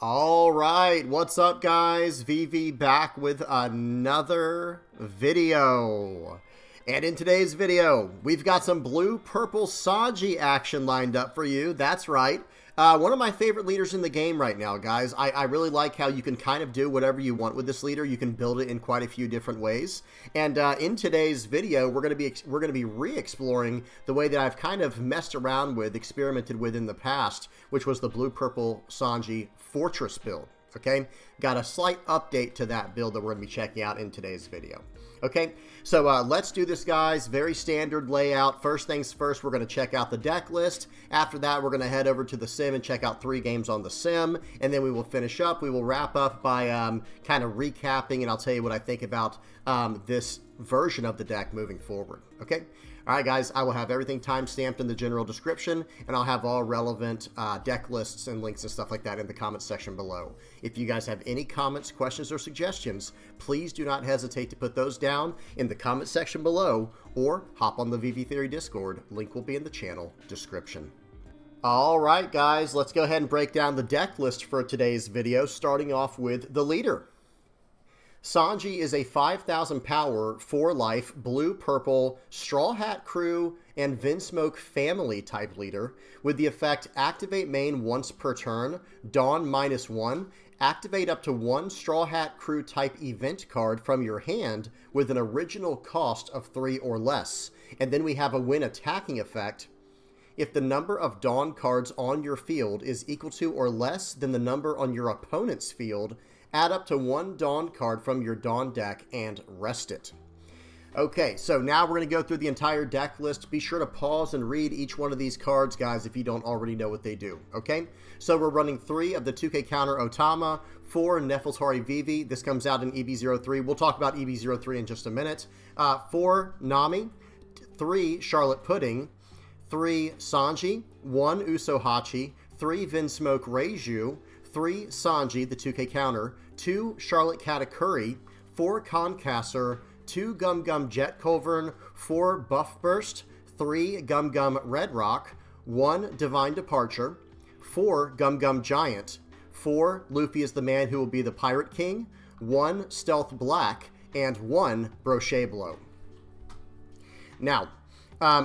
All right, what's up guys? VV back with another video. And in today's video, we've got some blue-purple Sanji action lined up for you. That's right. One of my favorite leaders in the game right now, guys. I really like how you can kind of do whatever you want with this leader. You can build it in quite a few different ways. And in today's video, we're going to be re-exploring the way that I've kind of messed around with, experimented with in the past, which was the blue-purple Sanji Fortress build. Okay, got a slight update to that build that we're going to be checking out in today's video. Okay, so let's do this, guys. Very standard layout. First things first, we're going to check out the deck list. After that, we're going to head over to the sim and check out 3 games on the sim, and then we will finish up. We will wrap up by kind of recapping, and I'll tell you what I think about this version of the deck moving forward. Okay? All right, guys, I will have everything time-stamped in the general description, and I'll have all relevant deck lists and links and stuff like that in the comments section below. If you guys have any comments, questions, or suggestions, please do not hesitate to put those down in the comment section below, or hop on the VV Theory Discord. Link will be in the channel description. All right, guys, let's go ahead and break down the deck list for today's video, starting off with the leader. Sanji is a 5,000 power, 4 life, blue-purple, Straw Hat Crew, and Vinsmoke family type leader with the effect Activate Main once per turn, Dawn -1, activate up to 1 Straw Hat Crew type event card from your hand with an original cost of 3 or less. And then we have a when attacking effect. If the number of Dawn cards on your field is equal to or less than the number on your opponent's field, add up to 1 Dawn card from your Dawn deck and rest it. Okay, so now we're going to go through the entire deck list. Be sure to pause and read each one of these cards, guys, if you don't already know what they do, okay? So we're running 3 of the 2K counter Otama, 4 Nefeltari Vivi. This comes out in EB-03. We'll talk about EB-03 in just a minute. 4 Nami, 3 Charlotte Pudding, 3 Sanji, 1 Usohachi, 3 Vinsmoke Reiju, 3 Sanji, the 2K counter, 2 Charlotte Katakuri, 4 Concasser, 2 Gum Gum Jet Culvern, 4 Buff Burst, 3 Gum Gum Red Rock, 1 Divine Departure, 4 Gum Gum Giant, 4 Luffy is the man who will be the Pirate King, 1 Stealth Black, and 1 Brochet Blow. Now,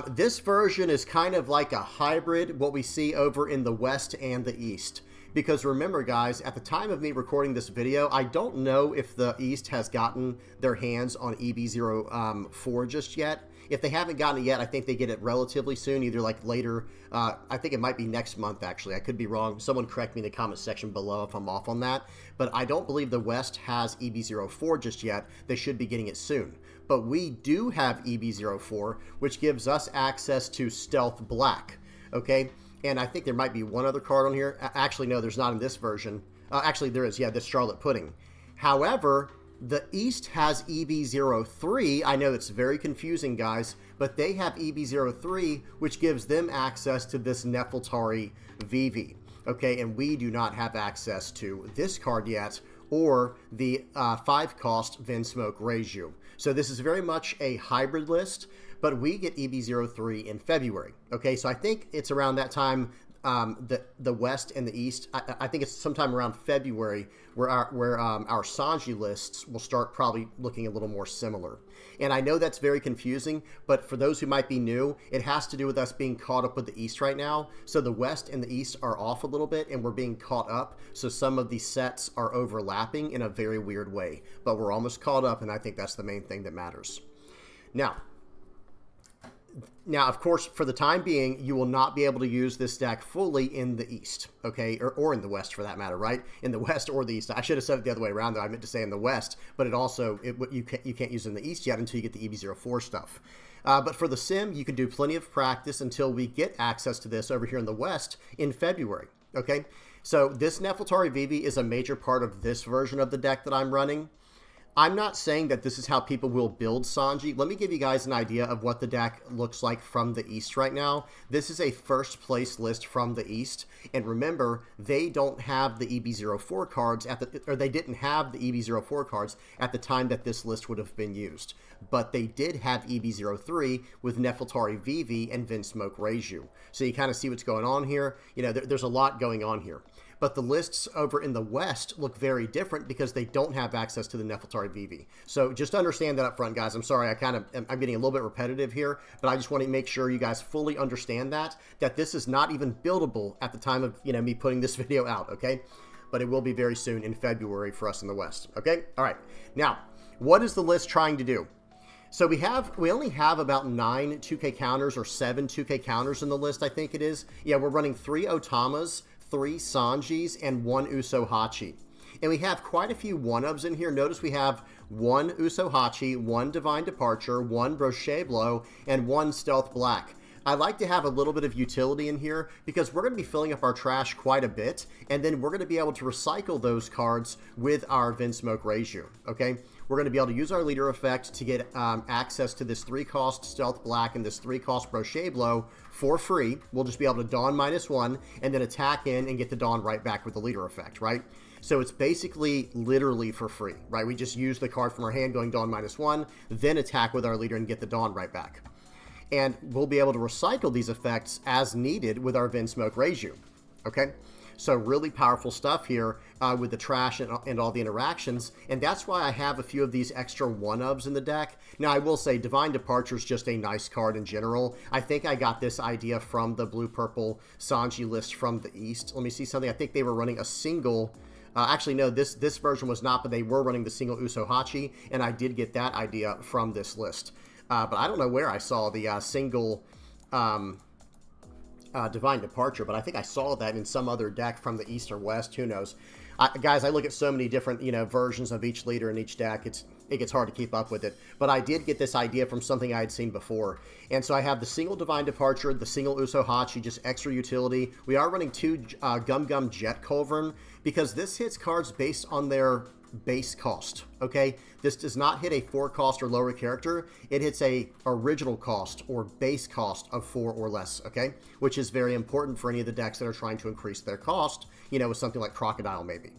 this version is kind of like a hybrid, what we see over in the West and the East. Because remember, guys, at the time of me recording this video, I don't know if the East has gotten their hands on EB-04 just yet. If they haven't gotten it yet, I think they get it relatively soon, either like later. I think it might be next month, actually. I could be wrong. Someone correct me in the comment section below if I'm off on that. But I don't believe the West has EB-04 just yet. They should be getting it soon. But we do have EB-04, which gives us access to Stealth Black, okay? And I think there might be one other card on here. Actually, no, there's not in this version. Actually, there is. Yeah, this Charlotte Pudding. However, the East has EB-03. I know it's very confusing, guys, but they have EB-03, which gives them access to this Nefeltari Vivi. Okay, and we do not have access to this card yet, or the 5-cost Vinsmoke Reiju. So this is very much a hybrid list, but we get EB-03 in February. Okay, so I think it's around that time, the West and the East. I think it's sometime around February where our Sanji lists will start probably looking a little more similar. And I know that's very confusing, but for those who might be new, it has to do with us being caught up with the East right now. So the West and the East are off a little bit, and we're being caught up. So some of these sets are overlapping in a very weird way. But we're almost caught up, and I think that's the main thing that matters. Now, of course, for the time being, you will not be able to use this deck fully in the East, okay? Or in the West, for that matter, right? In the West or the East. I should have said it the other way around, though. I meant to say in the West, but you can't use it in the East yet until you get the EB-04 stuff. But for the sim, you can do plenty of practice until we get access to this over here in the West in February, okay? So this Nefeltari Vivi is a major part of this version of the deck that I'm running. I'm not saying that this is how people will build Sanji. Let me give you guys an idea of what the deck looks like from the East right now. This is a first place list from the East. And remember, they don't have the EB-04 cards or they didn't have the EB-04 cards at the time that this list would have been used. But they did have EB-03 with Nefeltari Vivi and Vinsmoke Reiju. So you kind of see what's going on here. You know, there's a lot going on here. but the lists over in the West look very different because they don't have access to the Nefeltari VV. So just understand that up front, guys. I'm sorry, I'm getting a little bit repetitive here, but I just want to make sure you guys fully understand that this is not even buildable at the time of, me putting this video out, okay? But it will be very soon in February for us in the West, okay? All right. Now, what is the list trying to do? So we only have about 9 2K counters or 7 2K counters in the list, I think it is. Yeah, we're running 3 Otamas, 3 Sanjis, and 1 Usohachi. And we have quite a few 1-ubs in here. Notice we have 1 Usohachi, 1 Divine Departure, 1 Brochet Blow, and 1 Stealth Black. I like to have a little bit of utility in here because we're going to be filling up our trash quite a bit, and then we're going to be able to recycle those cards with our Vinsmoke Reiju, okay? We're going to be able to use our leader effect to get access to this 3-cost Stealth Black and this 3-cost Brochet Blow for free. We'll just be able to Dawn -1 and then attack in and get the Dawn right back with the leader effect, right? So it's basically literally for free, right? We just use the card from our hand going Dawn -1, then attack with our leader and get the Dawn right back. And we'll be able to recycle these effects as needed with our Vinsmoke Reiju, okay? So really powerful stuff here with the trash and all the interactions, and that's why I have a few of these extra 1-ubs in the deck. Now, I will say Divine Departure is just a nice card in general. I think I got this idea from the blue-purple Sanji list from the East. Let me see something. I think they were running a single... actually, no, this version was not, but they were running the single Usohachi, and I did get that idea from this list. But I don't know where I saw the single Divine Departure, but I think I saw that in some other deck from the East or West. Who knows? Guys, I look at so many different, versions of each leader in each deck. It gets hard to keep up with it. But I did get this idea from something I had seen before. And so I have the single Divine Departure, the single Usohachi, just extra utility. We are running 2 Gum Gum Jet Culverin because this hits cards based on their base cost, okay? This does not hit a 4 cost or lower character. It hits a original cost or base cost of 4 or less, okay? Which is very important for any of the decks that are trying to increase their cost, with something like Crocodile maybe.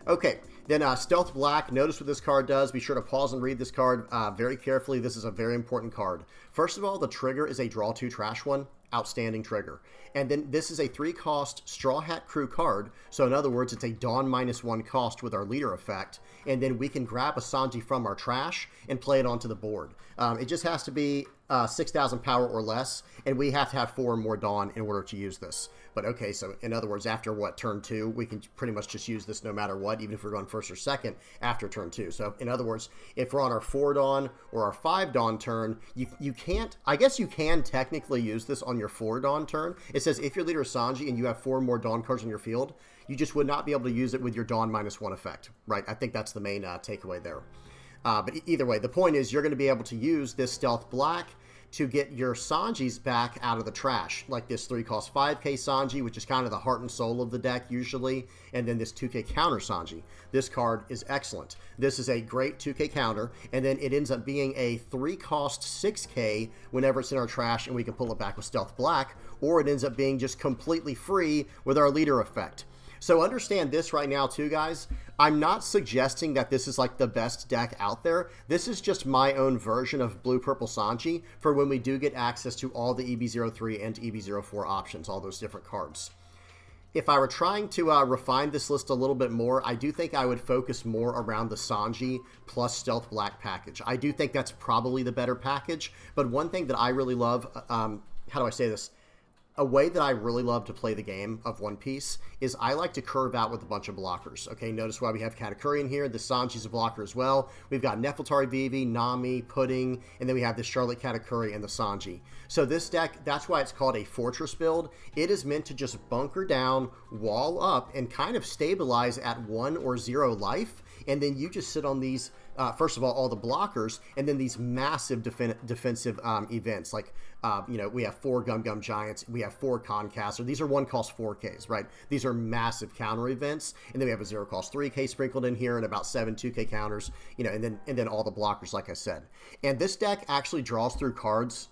Okay, then Stealth Black, notice what this card does. Be sure to pause and read this card very carefully. This is a very important card. First of all, the trigger is a draw 2 trash one. Outstanding trigger. And then this is a 3-cost Straw Hat Crew card. So in other words, it's a Dawn -1 cost with our leader effect. And then we can grab a Sanji from our trash and play it onto the board. It just has to be 6,000 power or less, and we have to have 4 or more Dawn in order to use this. But okay, so in other words, after turn 2, we can pretty much just use this no matter what, even if we're going first or second after turn 2. So in other words, if we're on our 4 Dawn or our 5 Dawn turn, you can't, I guess you can technically use this on your 4 Dawn turn. It says if your leader is Sanji and you have 4 more Dawn cards on your field, you just would not be able to use it with your Dawn -1 effect, right? I think that's the main takeaway there. But either way, the point is you're going to be able to use this Stealth Black to get your Sanjis back out of the trash, like this 3-cost 5K Sanji, which is kind of the heart and soul of the deck usually, and then this 2K counter Sanji. This card is excellent. This is a great 2K counter, and then it ends up being a 3-cost 6K whenever it's in our trash and we can pull it back with Stealth Black, or it ends up being just completely free with our leader effect. So understand this right now too, guys. I'm not suggesting that this is like the best deck out there. This is just my own version of Blue-Purple Sanji for when we do get access to all the EB-03 and EB-04 options, all those different cards. If I were trying to refine this list a little bit more, I do think I would focus more around the Sanji plus Stealth Black package. I do think that's probably the better package, but one thing that I really love, how do I say this? A way that I really love to play the game of One Piece is I like to curve out with a bunch of blockers. Okay, notice why we have Katakuri in here. The Sanji's a blocker as well. We've got Nefeltari Vivi, Nami, Pudding, and then we have the Charlotte Katakuri and the Sanji. So this deck, that's why it's called a Fortress build. It is meant to just bunker down, wall up, and kind of stabilize at 1 or 0 life, and then you just sit on these, first of all the blockers, and then these massive defensive events, like, we have 4 Gum Gum Giants, we have 4 Concaster. These are 1-cost 4Ks, right? These are massive counter events, and then we have a 0-cost 3K sprinkled in here, and about 7 2K counters, and then all the blockers, like I said. And this deck actually draws through cards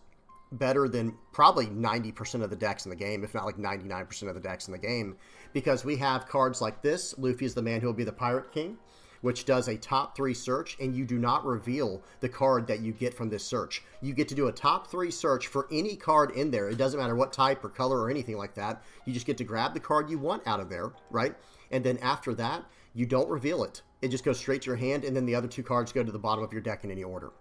better than probably 90% of the decks in the game, if not like 99% of the decks in the game, because we have cards like this. Luffy is the man who will be the Pirate King. which does a top 3 search, and you do not reveal the card that you get from this search. You get to do a top 3 search for any card in there. It doesn't matter what type or color or anything like that. You just get to grab the card you want out of there, right? And then after that, you don't reveal it. It just goes straight to your hand, and then the other 2 cards go to the bottom of your deck in any order.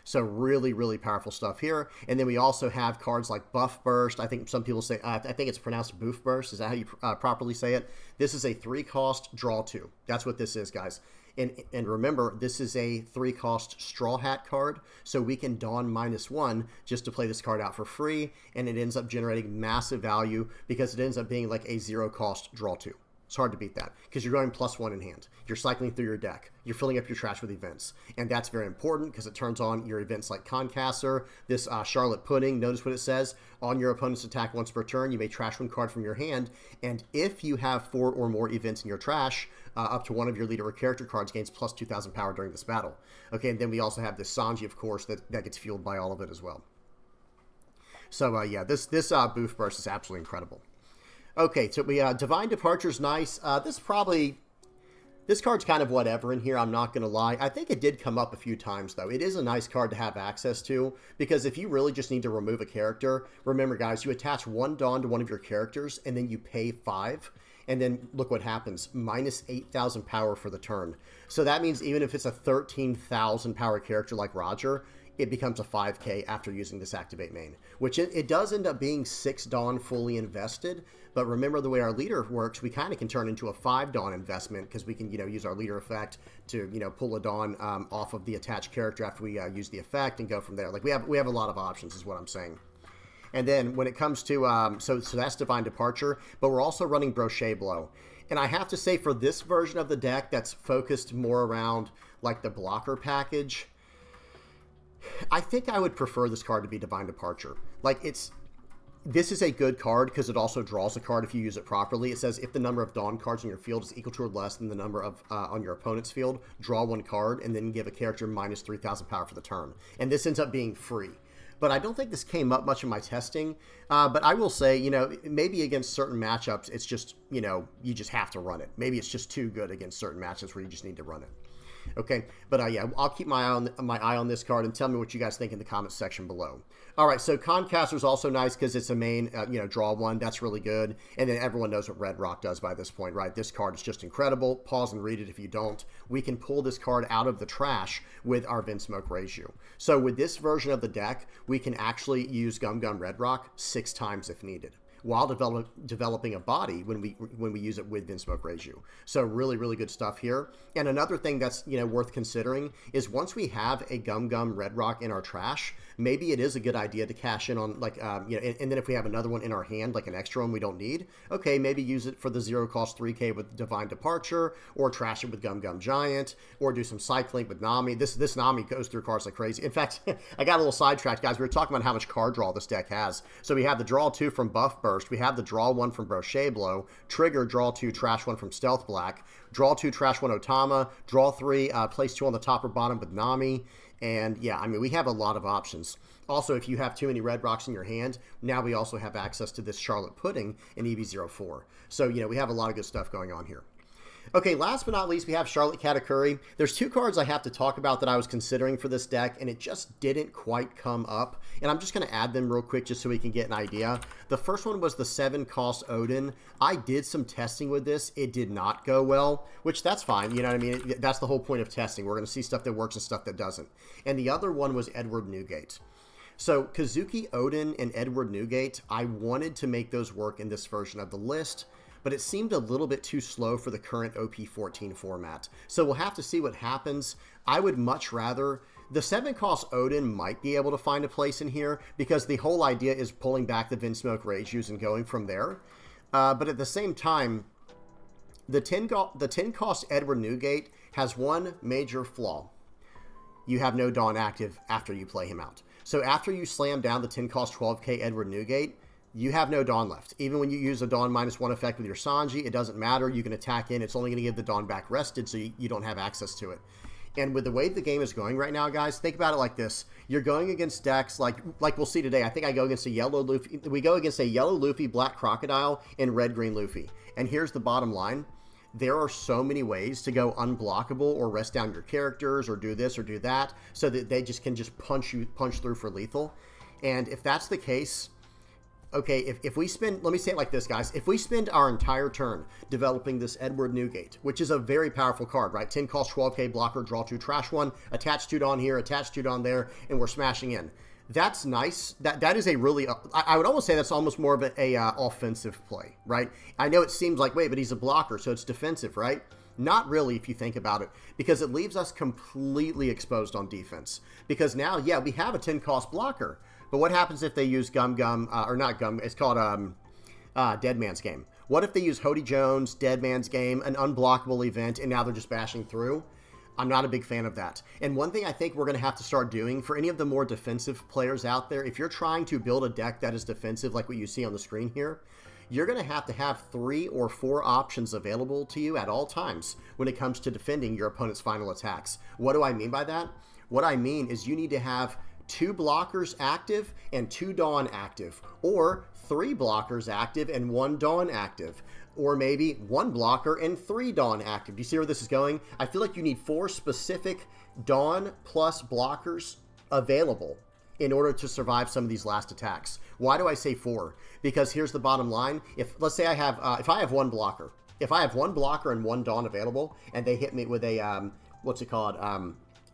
So really, really powerful stuff here. And then we also have cards like Buff Burst. I think some people say, I think it's pronounced Boof Burst. Is that how you properly say it? This is a 3-cost draw 2. That's what this is, guys. And remember, this is a 3-cost Straw Hat card, so we can Dawn -1 just to play this card out for free, and it ends up generating massive value because it ends up being like a 0-cost draw 2. It's hard to beat that because you're going +1 in hand. You're cycling through your deck. You're filling up your trash with events. And that's very important because it turns on your events like Concaster, this Charlotte Pudding. Notice what it says. On your opponent's attack once per turn, you may trash 1 card from your hand. And if you have 4 or more events in your trash, up to 1 of your leader or character cards gains plus 2,000 power during this battle. Okay, and then we also have this Sanji, of course, that gets fueled by all of it as well. So, yeah, this Boof Burst is absolutely incredible. Okay, so we Divine Departure's nice. This card's kind of whatever in here, I'm not going to lie. I think it did come up a few times, though. It is a nice card to have access to, because if you really just need to remove a character, remember, guys, you attach 1 Dawn to one of your characters, and then you pay 5, and then look what happens. Minus 8,000 power for the turn. So that means even if it's a 13,000 power character like Roger, it becomes a 5k after using this activate main, which it does end up being 6 Dawn fully invested. But remember, the way our leader works, we kind of can turn into a 5 Dawn investment because we can, use our leader effect to, pull a Dawn off of the attached character after we use the effect and go from there. Like we have a lot of options, is what I'm saying. And then when it comes to, so that's Divine Departure, but we're also running Brochet Blow. And I have to say, for this version of the deck that's focused more around like the blocker package, I think I would prefer this card to be Divine Departure. Like, this is a good card because it also draws a card if you use it properly. It says if the number of Dawn cards in your field is equal to or less than the number of on your opponent's field, draw 1 card and then give a character minus 3,000 power for the turn. And this ends up being free. But I don't think this came up much in my testing. But I will say, maybe against certain matchups, it's just, you just have to run it. Maybe it's just too good against certain matchups where you just need to run it. Okay, but yeah, I'll keep my eye on this card, and tell me what you guys think in the comments section below. All right, so Concaster is also nice because it's a main, draw 1. That's really good. And then everyone knows what Red Rock does by this point, right? This card is just incredible. Pause and read it if you don't. We can pull this card out of the trash with our Vinsmoke Reiju. So with this version of the deck, we can actually use Gum Gum Red Rock 6 times if needed, while developing a body when we use it with Vinsmoke Reiju. So really, really good stuff here. And another thing that's worth considering is once we have a Gum Gum Red Rock in our trash, maybe it is a good idea to cash in on and then if we have another one in our hand, like an extra one we don't need, okay, maybe use it for the 0-cost 3k with Divine Departure, or trash it with Gum Gum Giant, or do some cycling with Nami. This Nami goes through cards like crazy. In fact, I got a little sidetracked, guys. We were talking about how much card draw this deck has. So we have the draw 2 from Buff Burst. We have the draw 1 from Brochet Blow, trigger draw 2, trash 1 from Stealth Black, draw 2, trash 1 Otama, draw 3, place 2 on the top or bottom with Nami. And yeah, I mean, we have a lot of options. Also, if you have too many Red Rocks in your hand, now we also have access to this Charlotte Pudding in EB-04. So, we have a lot of good stuff going on here. Okay, last but not least, we have Charlotte Katakuri. There's 2 cards I have to talk about that I was considering for this deck, and it just didn't quite come up. And I'm just going to add them real quick just so we can get an idea. The first one was the 7-cost Odin. I did some testing with this. It did not go well, which that's fine. You know what I mean? That's the whole point of testing. We're going to see stuff that works and stuff that doesn't. And the other one was Edward Newgate. So Kazuki Odin and Edward Newgate, I wanted to make those work in this version of the list, but it seemed a little bit too slow for the current OP-14 format. So we'll have to see what happens. I would much rather... The 7-cost Odin might be able to find a place in here, because the whole idea is pulling back the Vinsmoke Reijus and going from there. But at the same time, the 10-cost Edward Newgate has one major flaw. You have no Dawn active after you play him out. So after you slam down the 10-cost 12k Edward Newgate, you have no Dawn left. Even when you use a Dawn -1 effect with your Sanji, it doesn't matter. You can attack in. It's only going to give the Dawn back rested, so you don't have access to it. And with the way the game is going right now, guys, think about it like this. You're going against decks like we'll see today. I think I go against a yellow Luffy. We go against a yellow Luffy, black Crocodile, and red-green Luffy. And here's the bottom line. there are so many ways to go unblockable or rest down your characters or do this or do that so that they just can just punch through for lethal. And if that's the case, okay, if we spend, let me say it like this, guys. If we spend our entire turn developing this Edward Newgate, which is a very powerful card, right? 10 cost, 12k blocker, draw 2, trash 1, attach 2 Dawn here, attach 2 Dawn there, and we're smashing in. That's nice. That is a really, I would almost say that's almost more of a offensive play, right? I know it seems like, wait, but he's a blocker, so it's defensive, right? Not really if you think about it, because it leaves us completely exposed on defense. Because now, yeah, we have a 10 cost blocker, but what happens if they use or not Gum, it's called Dead Man's Game. What if they use Hody Jones, Dead Man's Game, an unblockable event, and now they're just bashing through? I'm not a big fan of that. And one thing I think we're going to have to start doing for any of the more defensive players out there, if you're trying to build a deck that is defensive like what you see on the screen here, you're going to have 3 or 4 options available to you at all times when it comes to defending your opponent's final attacks. What do I mean by that? What I mean is you need to have 2 blockers active and 2 Dawn active, or 3 blockers active and 1 Dawn active. Or maybe 1 blocker and 3 Dawn active. Do you see where this is going? I feel like you need 4 specific Dawn plus blockers available in order to survive some of these last attacks. Why do I say 4? Because here's the bottom line. Let's say I have, if I have 1 blocker, and 1 Dawn available, and they hit me with a, what's it called?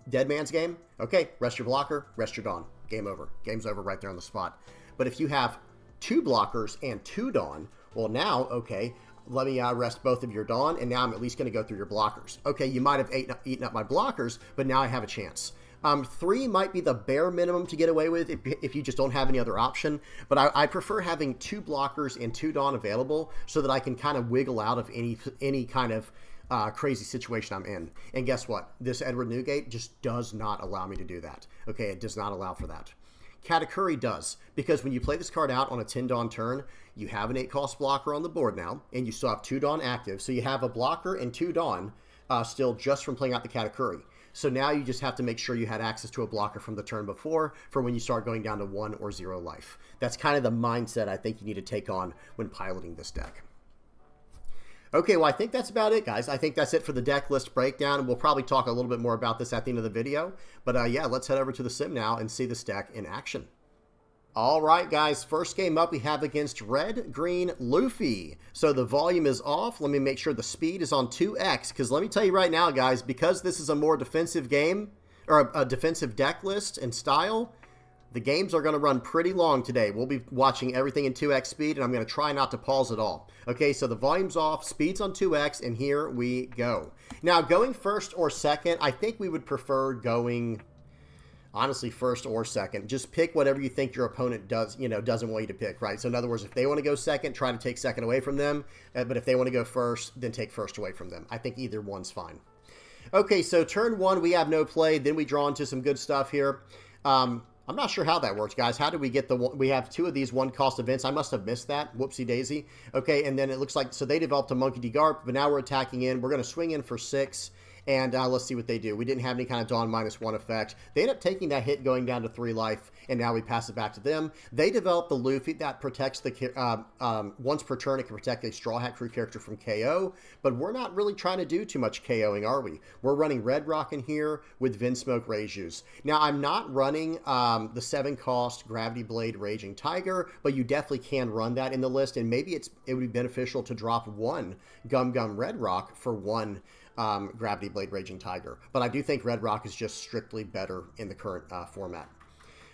Dead Man's Game. Okay, rest your blocker, rest your Dawn. Game over. Game's over right there on the spot. But if you have 2 blockers and 2 Dawn, well now, okay, let me rest both of your Dawn, and now I'm at least going to go through your blockers. Okay, you might have eaten up my blockers, but now I have a chance. 3 might be the bare minimum to get away with if you just don't have any other option, but I prefer having 2 blockers and 2 Dawn available so that I can kind of wiggle out of any kind of crazy situation I'm in. And guess what? This Edward Newgate just does not allow me to do that. Okay, it does not allow for that. Katakuri does, because when you play this card out on a 10 Dawn turn, you have an 8 cost blocker on the board now, and you still have 2 Dawn active, so you have a blocker and 2 Dawn still just from playing out the Katakuri. So now you just have to make sure you had access to a blocker from the turn before for when you start going down to 1 or 0 life. That's kind of the mindset I think you need to take on when piloting this deck. Okay, well, I think that's about it, guys. I think that's it for the deck list breakdown. We'll probably talk a little bit more about this at the end of the video. But yeah, let's head over to the sim now and see this deck in action. All right, guys, first game up we have against Red Green Luffy. So the volume is off. Let me make sure the speed is on 2x, because let me tell you right now, guys, because this is a more defensive game, or a defensive deck list and style, the games are going to run pretty long today. We'll be watching everything in 2x speed, and I'm going to try not to pause at all. Okay, so the volume's off, speed's on 2x, and here we go. Now, going first or second, I think we would prefer going, honestly, first or second. Just pick whatever you think your opponent doesn't want you to pick, right? So in other words, if they want to go second, try to take second away from them. But if they want to go first, then take first away from them. I think either one's fine. Okay, so turn 1, we have no play. Then we draw into some good stuff here. I'm not sure how that works, guys. How did we get we have 2 of these 1 cost events. I must have missed that. Whoopsie daisy. Okay, and then it looks like, so they developed a Monkey D. Garp, but now we're attacking in. We're going to swing in for 6. And let's see what they do. We didn't have any kind of Dawn -1 effect. They end up taking that hit going down to 3 life, and now we pass it back to them. They develop the Luffy that protects the once per turn. It can protect a Straw Hat Crew character from KO, but we're not really trying to do too much KOing, are we? We're running Red Rock in here with Vinsmoke Reijus. Now, I'm not running the 7 cost Gravity Blade Raging Tiger, but you definitely can run that in the list, and maybe it would be beneficial to drop 1 Gum Gum Red Rock for 1 Gravity Blade Raging Tiger. But I do think Red Rock is just strictly better in the current format.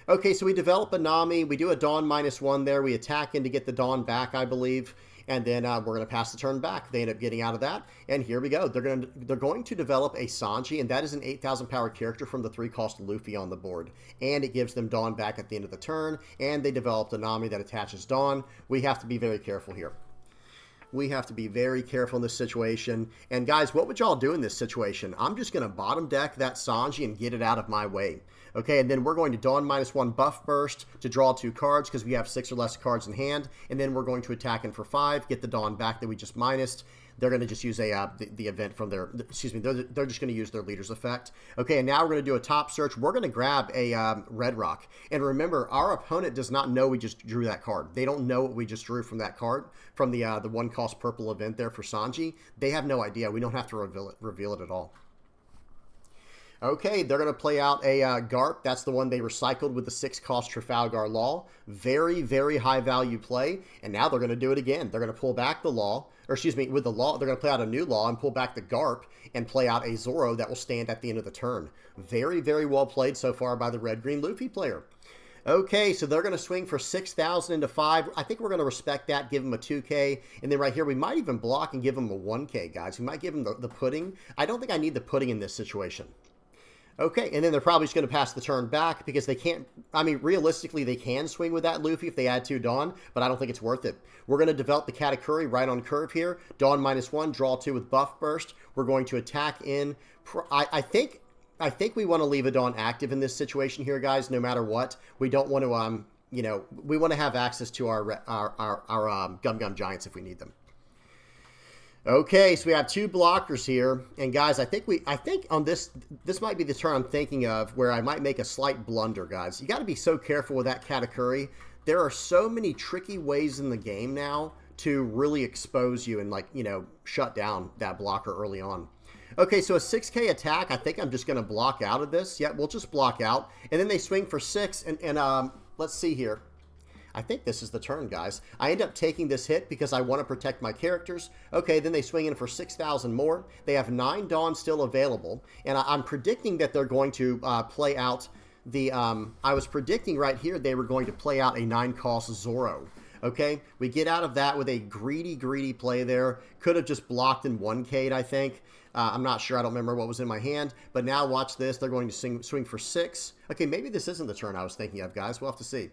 Okay, so we develop a Nami. We do a Dawn -1 there. We attack in to get the Dawn back, I believe. And then we're going to pass the turn back. They end up getting out of that. And here we go. They're going to develop a Sanji, and that is an 8,000 power character from the 3 cost Luffy on the board. And it gives them Dawn back at the end of the turn. And they developed a Nami that attaches Dawn. We have to be very careful here. We have to be very careful in this situation. And guys, what would y'all do in this situation? I'm just going to bottom deck that Sanji and get it out of my way. Okay, and then we're going to Dawn -1 buff burst to draw 2 cards because we have 6 or less cards in hand. And then we're going to attack in for 5, get the Dawn back that we just minused. they're going to just use the event from their, excuse me, they're just going to use their leader's effect. Okay, and now we're going to do a top search. We're going to grab a red rock. And remember, our opponent does not know we just drew that card. They don't know what we just drew from that card, from the 1-cost purple event there for Sanji. They have no idea. We don't have to reveal it at all. Okay, they're going to play out a Garp. That's the one they recycled with the 6-cost Trafalgar Law. Very, very high value play. And now they're going to do it again. They're going to pull back the Law, or excuse me, with the Law, they're going to play out a new Law and pull back the Garp and play out a Zoro that will stand at the end of the turn. Very, very well played so far by the red-green Luffy player. Okay, so they're going to swing for 6,000 into 5. I think we're going to respect that, give them a 2K. And then right here, we might even block and give them a 1K, guys. We might give them the pudding. I don't think I need the pudding in this situation. Okay, and then they're probably just going to pass the turn back because they can't, I mean, realistically, they can swing with that Luffy if they add 2 Dawn, but I don't think it's worth it. We're going to develop the Katakuri right on curve here. Dawn -1, draw 2 with Buff Burst. We're going to attack in, I think we want to leave a Dawn active in this situation here, guys, no matter what. We don't want to, you know, we want to have access to our Gum Gum Giants if we need them. Okay, so we have 2 blockers here, and guys, I think on this might be the turn I'm thinking of where I might make a slight blunder, guys. You got to be so careful with that Katakuri. There are so many tricky ways in the game now to really expose you and, like, you know, shut down that blocker early on. Okay, so a 6K attack, I think I'm just going to block out of this. Yeah, we'll just block out, and then they swing for 6, and let's see here. I think this is the turn, guys. I end up taking this hit because I want to protect my characters. Okay, then they swing in for 6,000 more. They have 9 Dawn still available, and I'm predicting that they're going to play out the... I was predicting right here they were going to play out a 9-cost Zoro. Okay, we get out of that with a greedy play there. Could have just blocked and 1K'd, I think. I'm not sure. I don't remember what was in my hand. But now watch this. They're going to swing for 6. Okay, maybe this isn't the turn I was thinking of, guys. We'll have to see.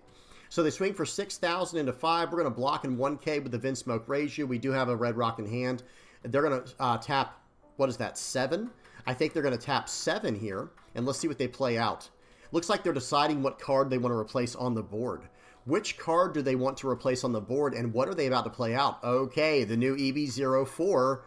So they swing for 6,000 into 5. We're going to block in 1K with the Vinsmoke Reiju. We do have a red rock in hand. They're going to tap, what is that, 7? I think they're going to tap 7 here. And let's see what they play out. Looks like they're deciding what card they want to replace on the board. Which card do they want to replace on the board, and what are they about to play out? Okay, the new EB-04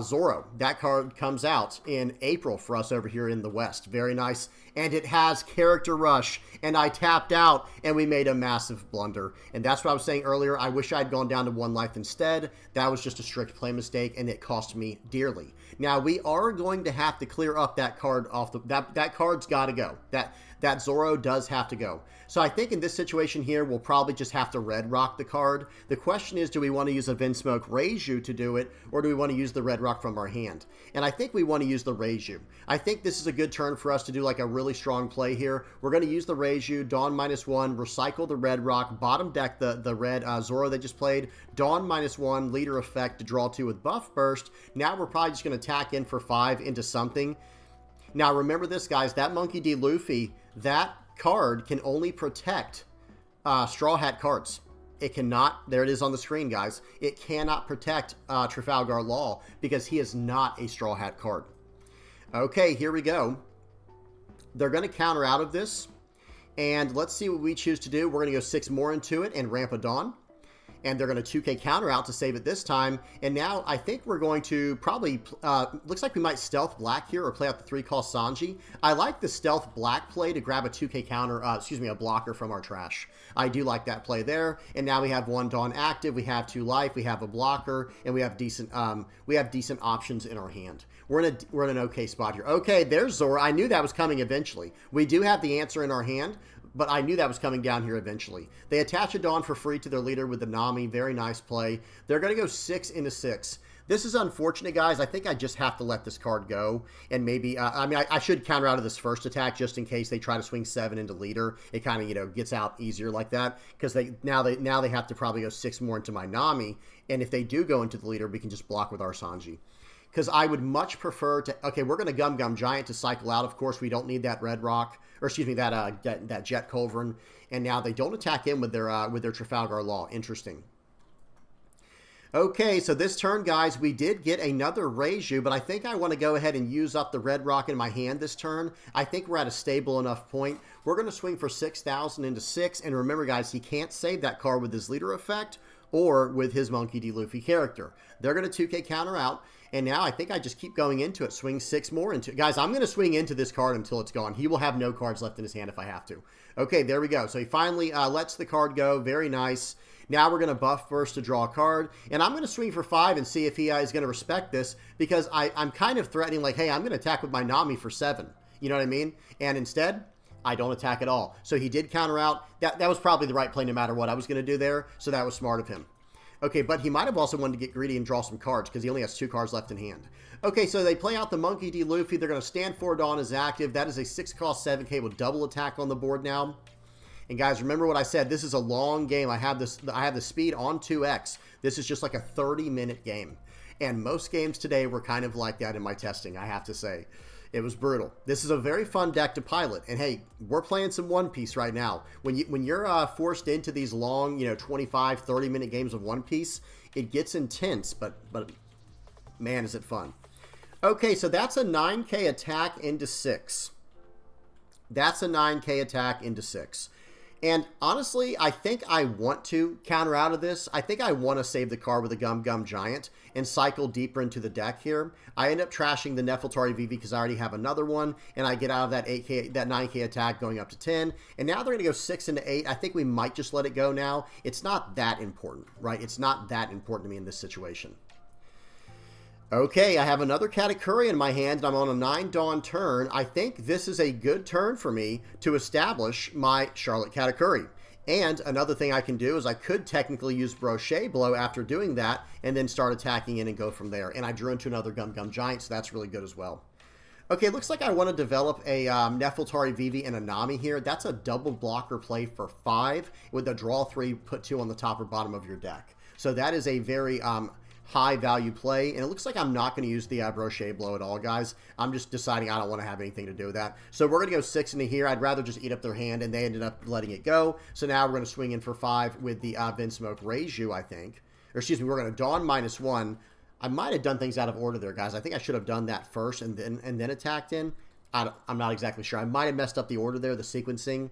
Zoro. That card comes out in April for us over here in the West. Very nice. And it has Character Rush. And I tapped out, and we made a massive blunder. And that's what I was saying earlier. I wish I'd gone down to 1 life instead. That was just a strict play mistake, and it cost me dearly. Now, we are going to have to clear up that card off the... That card's got to go. That Zoro does have to go. So I think in this situation here, we'll probably just have to red rock the card. The question is, do we want to use a Vinsmoke Reiju to do it, or do we want to use the red rock from our hand? And I think we want to use the Reiju. I think this is a good turn for us to do like a really strong play here. We're going to use the Reiju, Dawn -1, recycle the red rock, bottom deck the red Zoro they just played, Dawn -1, leader effect to draw 2 with Buff Burst. Now we're probably just going to tack in for 5 into something. Now remember this, guys, that Monkey D. Luffy, that card can only protect Straw Hat cards. It cannot, there it is on the screen, guys. It cannot protect Trafalgar Law because he is not a Straw Hat card. Okay, here we go. They're going to counter out of this. And let's see what we choose to do. We're going to go 6 more into it and ramp a Dawn. And they're going to 2K counter out to save it this time. And now I think we're going to probably, looks like we might stealth black here or play out the 3-cost Sanji. I like the stealth black play to grab a 2K counter, a blocker from our trash. I do like that play there. And now we have 1 Dawn active, we have 2 life, we have a blocker, and we have decent options in our hand. We're in an okay spot here. Okay, there's Zoro. I knew that was coming eventually. We do have the answer in our hand, but I knew that was coming down here eventually. They attach a Dawn for free to their leader with the Nami. Very nice play. They're going to go 6 into 6. This is unfortunate, guys. I think I just have to let this card go. And maybe, I should counter out of this first attack just in case they try to swing 7 into leader. It kind of, gets out easier like that. Because now they have to probably go 6 more into my Nami. And if they do go into the leader, we can just block with our Sanji. Because I would much prefer to... Okay, we're going to Gum Gum Giant to cycle out. Of course, we don't need that red rock. Or excuse me, that Jet Culverin. And now they don't attack in with their Trafalgar Law. Interesting. Okay, so this turn, guys, we did get another Reiju, but I think I want to go ahead and use up the red rock in my hand this turn. I think we're at a stable enough point. We're going to swing for 6,000 into 6. And remember, guys, he can't save that card with his leader effect or with his Monkey D. Luffy character. They're going to 2K counter out, and now I think I just keep going into it. Swing 6 more into it. Guys, I'm going to swing into this card until it's gone. He will have no cards left in his hand if I have to. Okay, there we go. So he finally lets the card go. Very nice. Now we're going to buff first to draw a card, and I'm going to swing for 5 and see if he is going to respect this, because I'm kind of threatening, like, hey, I'm going to attack with my Nami for 7. You know what I mean? And instead, I don't attack at all. So he did counter out. That was probably the right play no matter what I was going to do there, so that was smart of him. Okay, but he might have also wanted to get greedy and draw some cards because he only has 2 cards left in hand. Okay, so they play out the Monkey D. Luffy. They're going to stand 4 Dawn as active. That is a 6-cost 7K with double attack on the board now. And guys, remember what I said. This is a long game. I have the speed on 2x. This is just like a 30-minute game. And most games today were kind of like that in my testing, I have to say. It was brutal. This is a very fun deck to pilot. And hey, we're playing some One Piece right now. When you're forced into these long, 25, 30-minute games of One Piece, it gets intense, but man, is it fun. Okay, so that's a 9K attack into 6. That's a 9K attack into 6. And honestly, I think I want to counter out of this. I think I want to save the card with a Gum Gum Giant and cycle deeper into the deck here. I end up trashing the Nefeltari VV because I already have another one, and I get out of that 9K attack going up to 10. And now they're going to go 6 into 8. I think we might just let it go now. It's not that important, right? It's not that important to me in this situation. Okay, I have another Katakuri in my hand, and I'm on a 9 Dawn turn. I think this is a good turn for me to establish my Charlotte Katakuri. And another thing I can do is I could technically use Brochet Blow after doing that, and then start attacking in and go from there. And I drew into another Gum Gum Giant, so that's really good as well. Okay, looks like I want to develop a Nefeltari Vivi and a Nami here. That's a double blocker play for 5 with a draw 3, put 2 on the top or bottom of your deck. So that is a very high value play, and it looks like I'm not going to use the Brochet Blow at all, guys. I'm just deciding I don't want to have anything to do with that. So we're going to go 6 into here. I'd rather just eat up their hand, and they ended up letting it go. So now we're going to swing in for 5 with the Vinsmoke Reiju, I think. Or excuse me, we're going to Dawn -1. I might have done things out of order there, guys. I think I should have done that first and then attacked in. I'm not exactly sure. I might have messed up the order there, the sequencing.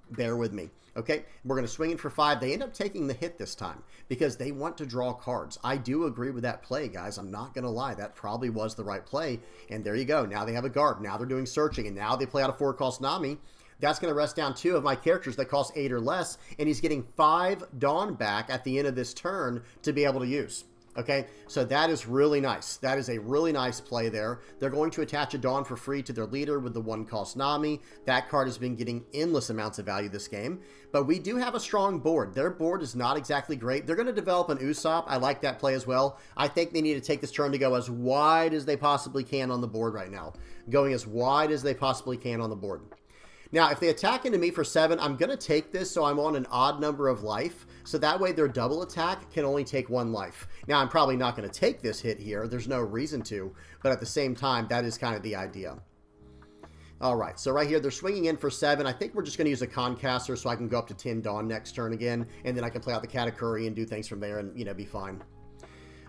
Bear with me. Okay, we're going to swing in for 5. They end up taking the hit this time because they want to draw cards. I do agree with that play, guys. I'm not going to lie. That probably was the right play. And there you go. Now they have a guard. Now they're doing searching. And now they play out a 4-cost Nami. That's going to rest down 2 of my characters that cost 8 or less. And he's getting 5 Dawn back at the end of this turn to be able to use. Okay, so that is really nice. That is a really nice play there. They're going to attach a Dawn for free to their leader with the 1-cost Nami. That card has been getting endless amounts of value this game. But we do have a strong board. Their board is not exactly great. They're going to develop an Usopp. I like that play as well. I think they need to take this turn to go as wide as they possibly can on the board right now. Going as wide as they possibly can on the board. Now, if they attack into me for 7, I'm going to take this so I'm on an odd number of life. So that way their double attack can only take 1 life. Now, I'm probably not going to take this hit here. There's no reason to. But at the same time, that is kind of the idea. All right, so right here, they're swinging in for 7. I think we're just going to use a Concaster so I can go up to 10 Dawn next turn again. And then I can play out the Katakuri and do things from there and, be fine.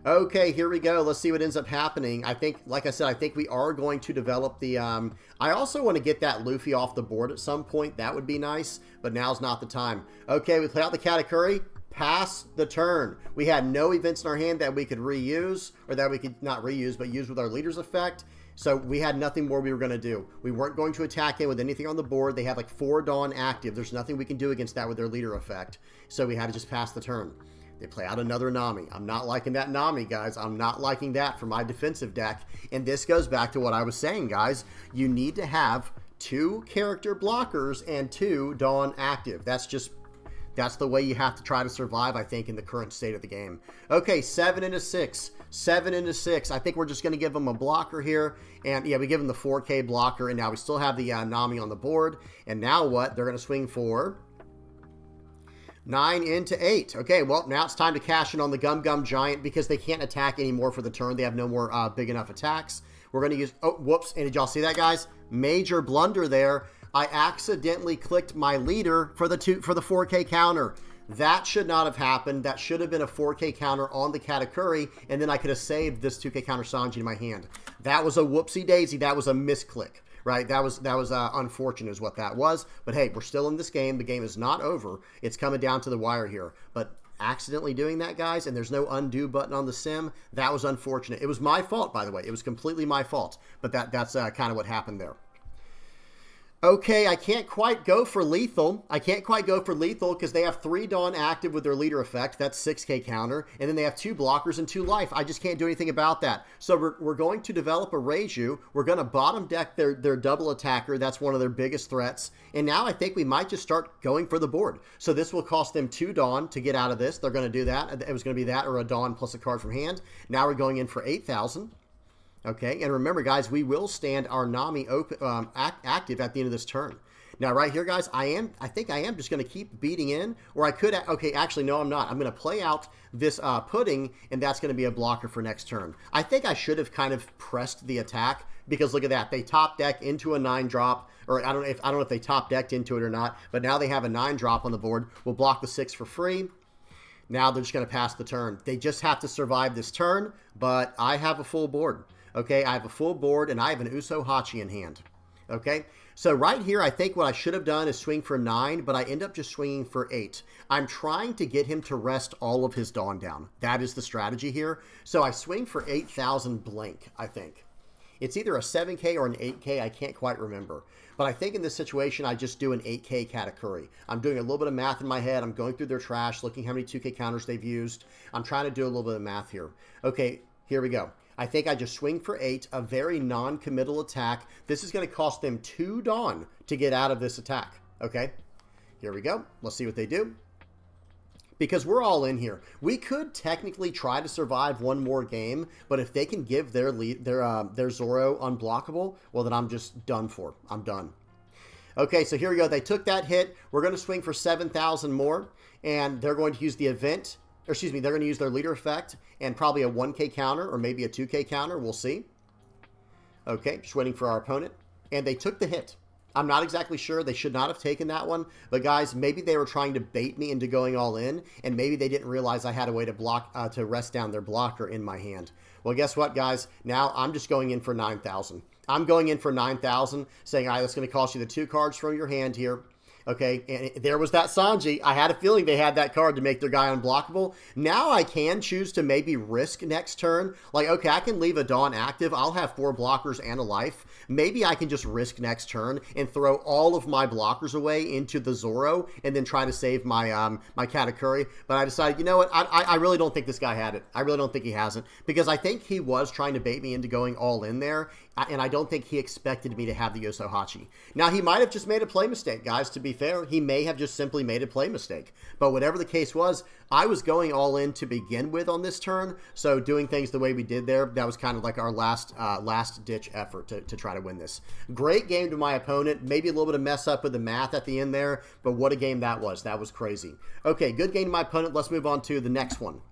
Okay, here we go. Let's see what ends up happening. I think, like I said, I think we are going to develop the... I also want to get that Luffy off the board at some point. That would be nice, but now's not the time. Okay, we play out the Katakuri. Pass the turn. We had no events in our hand that we could reuse, or that we could not reuse, but use with our leader's effect. So we had nothing more we were going to do. We weren't going to attack in with anything on the board. They have like 4 Dawn active. There's nothing we can do against that with their leader effect. So we had to just pass the turn. They play out another Nami. I'm not liking that Nami, guys. I'm not liking that for my defensive deck. And this goes back to what I was saying, guys. You need to have 2 character blockers and 2 Dawn active. That's the way you have to try to survive, I think, in the current state of the game. Okay, 7 into 6. 7 into 6. I think we're just going to give them a blocker here. And, yeah, we give them the 4K blocker. And now we still have the Nami on the board. And now what? They're going to swing for 9 into 8. Okay, well, now it's time to cash in on the Gum Gum Giant because they can't attack anymore for the turn. They have no more big enough attacks. We're going to use... Oh, whoops. And did y'all see that, guys? Major blunder there. I accidentally clicked my leader for the 4K counter. That should not have happened. That should have been a 4K counter on the Katakuri, and then I could have saved this 2K counter Sanji in my hand. That was a whoopsie daisy. That was a misclick, right? That was unfortunate is what that was. But hey, we're still in this game. The game is not over. It's coming down to the wire here. But accidentally doing that, guys, and there's no undo button on the sim. That was unfortunate. It was my fault, by the way. It was completely my fault, but that's kind of what happened there. Okay, I can't quite go for lethal. I can't quite go for lethal because they have 3 Dawn active with their leader effect. That's 6k counter. And then they have 2 blockers and 2 life. I just can't do anything about that. So we're going to develop a Reiju. We're going to bottom deck their double attacker. That's one of their biggest threats. And now I think we might just start going for the board. So this will cost them 2 Dawn to get out of this. They're going to do that. It was going to be that or a Dawn plus a card from hand. Now we're going in for 8,000. Okay, and remember, guys, we will stand our Nami active at the end of this turn. Now, right here, guys, I think I am just going to keep beating in, or I could, okay, actually, no, I'm not. I'm going to play out this pudding, and that's going to be a blocker for next turn. I think I should have kind of pressed the attack, because look at that. They top deck into a 9-drop, or I don't know if they top decked into it or not, but now they have a 9-drop on the board. We'll block the 6 for free. Now they're just going to pass the turn. They just have to survive this turn, but I have a full board. Okay, I have a full board, and I have an Uso Hachi in hand. Okay, so right here, I think what I should have done is swing for 9, but I end up just swinging for 8. I'm trying to get him to rest all of his Dawn down. That is the strategy here. So I swing for 8,000 blank, I think. It's either a 7K or an 8K. I can't quite remember. But I think in this situation, I just do an 8K Katakuri. I'm doing a little bit of math in my head. I'm going through their trash, looking how many 2K counters they've used. I'm trying to do a little bit of math here. Okay, here we go. I think I just swing for 8, a very non-committal attack. This is going to cost them 2 Dawn to get out of this attack. Okay, here we go. Let's see what they do. Because we're all in here. We could technically try to survive one more game, but if they can give their Zoro unblockable, well, then I'm just done for. I'm done. Okay, so here we go. They took that hit. We're going to swing for 7,000 more, and they're going to use the event. Or excuse me, they're going to use their leader effect and probably a 1K counter or maybe a 2K counter. We'll see. Okay, just waiting for our opponent. And they took the hit. I'm not exactly sure. They should not have taken that one. But guys, maybe they were trying to bait me into going all in. And maybe they didn't realize I had a way to block to rest down their blocker in my hand. Well, guess what, guys? Now I'm just going in for 9,000. I'm going in for 9,000, saying, all right, that's going to cost you the 2 cards from your hand here. Okay, and there was that Sanji. I had a feeling they had that card to make their guy unblockable. Now I can choose to maybe risk next turn. Like, okay, I can leave a Dawn active. I'll have 4 blockers and a life. Maybe I can just risk next turn and throw all of my blockers away into the Zoro and then try to save my my Katakuri. But I decided, you know what? I really don't think this guy had it. I really don't think he hasn't. Because I think he was trying to bait me into going all in there. And I don't think he expected me to have the Uso Hachi. Now, he might have just made a play mistake, guys. To be fair, he may have just simply made a play mistake. But whatever the case was, I was going all in to begin with on this turn. So doing things the way we did there, that was kind of like our last-ditch effort to try to win this. Great game to my opponent. Maybe a little bit of mess up with the math at the end there. But what a game that was. That was crazy. Okay, good game to my opponent. Let's move on to the next one.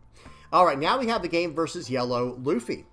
All right, now we have the game versus Yellow Luffy.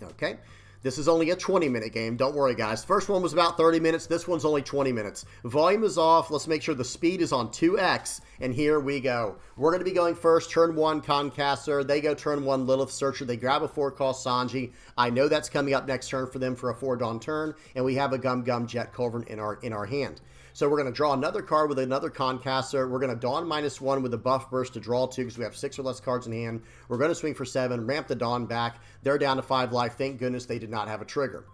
Okay. This is only a 20-minute game. Don't worry, guys. First one was about 30 minutes. This one's only 20 minutes. Volume is off. Let's make sure the speed is on 2x. And here we go. We're going to be going first. Turn 1, Concaster. They go turn 1, Lilith Searcher. They grab a 4-cost Sanji. I know that's coming up next turn for them for a 4-Dawn turn. And we have a Gum Gum Jet Culverin in our hand. So we're going to draw another card with another Concaster. We're going to Dawn -1 with a buff burst to draw 2 because we have 6 or less cards in hand. We're going to swing for 7, ramp the Dawn back. They're down to 5 life. Thank goodness they did not have a trigger.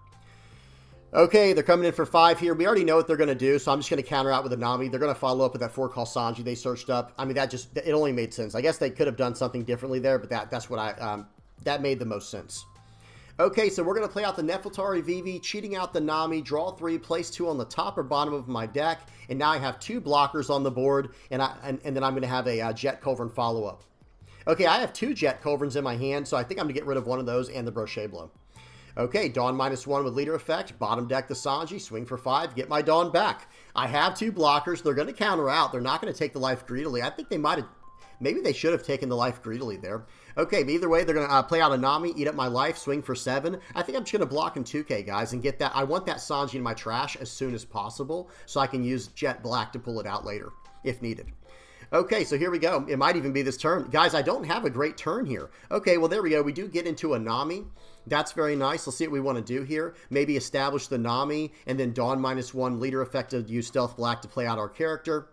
Okay, they're coming in for 5 here. We already know what they're going to do, so I'm just going to counter out with a Nami. They're going to follow up with that 4-cost Sanji they searched up. I mean, it only made sense. I guess they could have done something differently there, but that's what that made the most sense. Okay, so we're going to play out the Nefeltari Vivi, cheating out the Nami, draw 3, place 2 on the top or bottom of my deck, and now I have 2 blockers on the board, and then I'm going to have a Jet Culverin follow-up. Okay, I have 2 Jet Culverins in my hand, so I think I'm going to get rid of one of those and the Brochet Blow. Okay, Dawn -1 with leader effect, bottom deck the Sanji, swing for 5, get my Dawn back. I have 2 blockers. They're going to counter out. They're not going to take the life greedily. I think they might have... Maybe they should have taken the life greedily there. Okay, but either way, they're going to play out a Nami, eat up my life, swing for 7. I think I'm just going to block in 2K, guys, and get that. I want that Sanji in my trash as soon as possible so I can use Jet Black to pull it out later, if needed. Okay, so here we go. It might even be this turn. Guys, I don't have a great turn here. Okay, well, there we go. We do get into a Nami. That's very nice. Let's see what we want to do here. Maybe establish the Nami, and then Dawn -1, leader effect to use Stealth Black to play out our character.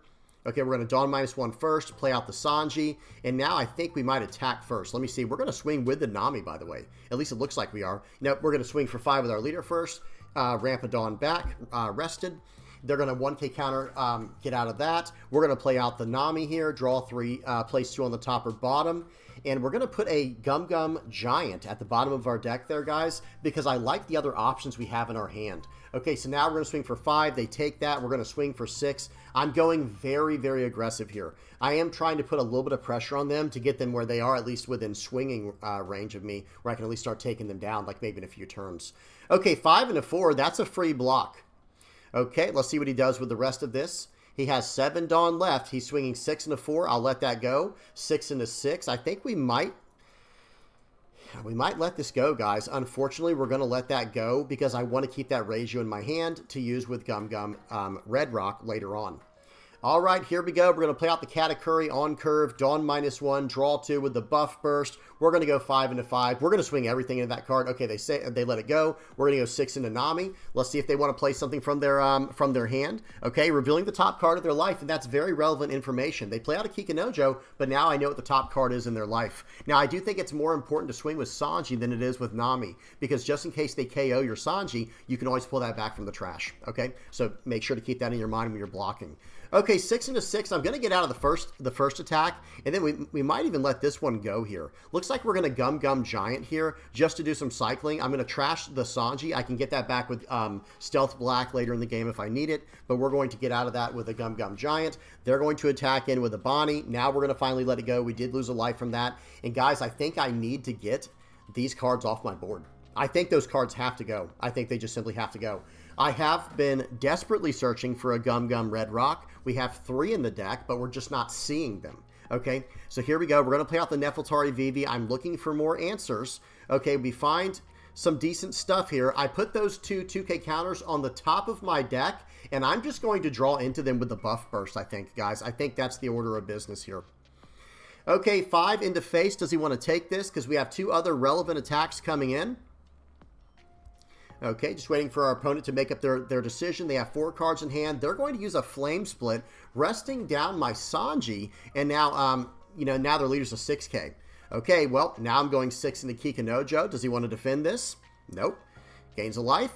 Okay, we're going to Dawn -1 first, play out the Sanji, and now I think we might attack first. Let me see. We're going to swing with the Nami, by the way. At least it looks like we are. Now, we're going to swing for 5 with our leader first, ramp a Dawn back, rested. They're going to 1K counter, get out of that. We're going to play out the Nami here, draw 3, place 2 on the top or bottom. And we're going to put a Gum Gum Giant at the bottom of our deck there, guys, because I like the other options we have in our hand. Okay, so now we're going to swing for 5. They take that. We're going to swing for 6. I'm going very, very aggressive here. I am trying to put a little bit of pressure on them to get them where they are, at least within swinging range of me, where I can at least start taking them down, like maybe in a few turns. Okay, 5 and a 4. That's a free block. Okay, let's see what he does with the rest of this. He has 7 Dawn left. He's swinging 6 and a 4. I'll let that go. 6 and a 6. I think we might let this go, guys. Unfortunately, we're going to let that go because I want to keep that ratio in my hand to use with Gum Gum Red Rock later on. All right, here we go. We're going to play out the Katakuri on curve, Dawn -1, draw 2 with the buff burst. We're going to go 5 into 5. We're going to swing everything into that card. Okay, they let it go. We're going to go 6 into Nami. Let's see if they want to play something from their hand. Okay, revealing the top card of their life, and that's very relevant information. They play out a Kikinojo, but now I know what the top card is in their life. Now, I do think it's more important to swing with Sanji than it is with Nami, because just in case they KO your Sanji, you can always pull that back from the trash. Okay, so make sure to keep that in your mind when you're blocking. Okay, 6 into 6. I'm going to get out of the first attack, and then we might even let this one go here. Looks like we're going to Gum Gum Giant here just to do some cycling. I'm going to trash the Sanji. I can get that back with Stealth Black later in the game if I need it, but we're going to get out of that with a Gum Gum Giant. They're going to attack in with a Bonnie. Now we're going to finally let it go. We did lose a life from that. And guys, I think I need to get these cards off my board. I think those cards have to go. I think they just simply have to go. I have been desperately searching for a Gum Gum Red Rock. We have 3 in the deck, but we're just not seeing them. Okay, so here we go. We're going to play out the Nefeltari Vivi. I'm looking for more answers. Okay, we find some decent stuff here. I put those 2K counters on the top of my deck, and I'm just going to draw into them with the buff burst, I think, guys. I think that's the order of business here. Okay, 5 into face. Does he want to take this? Because we have 2 other relevant attacks coming in. Okay, just waiting for our opponent to make up their decision. They have 4 cards in hand. They're going to use a Flame Split, resting down my Sanji, and now, now their leader's a 6K. Okay, well, now I'm going 6 into Kikinojo. Does he want to defend this? Nope. Gains a life.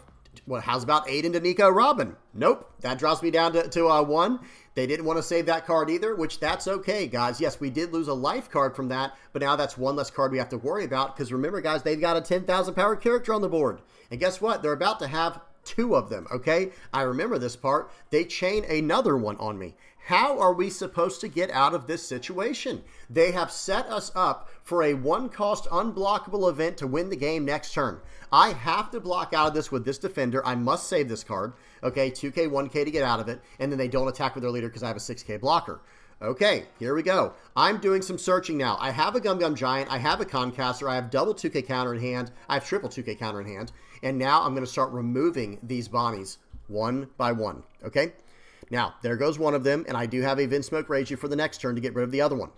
Well, how's about 8 into Nico Robin? Nope. That drops me down to 1. They didn't want to save that card either, which that's okay, guys. Yes, we did lose a life card from that, but now that's 1 less card we have to worry about, because remember, guys, they've got a 10,000 power character on the board. And guess what? They're about to have 2 of them, okay? I remember this part. They chain another one on me. How are we supposed to get out of this situation? They have set us up for a 1-cost unblockable event to win the game next turn. I have to block out of this with this defender. I must save this card. Okay, 2K, 1K to get out of it. And then they don't attack with their leader because I have a 6K blocker. Okay, here we go. I'm doing some searching now. I have a Gum Gum Giant. I have a Concaster. I have double 2K counter in hand. I have triple 2K counter in hand. And now I'm going to start removing these Bonnies one by one. Okay? Now, there goes one of them, and I do have a Vinsmoke Ragey for the next turn to get rid of the other one.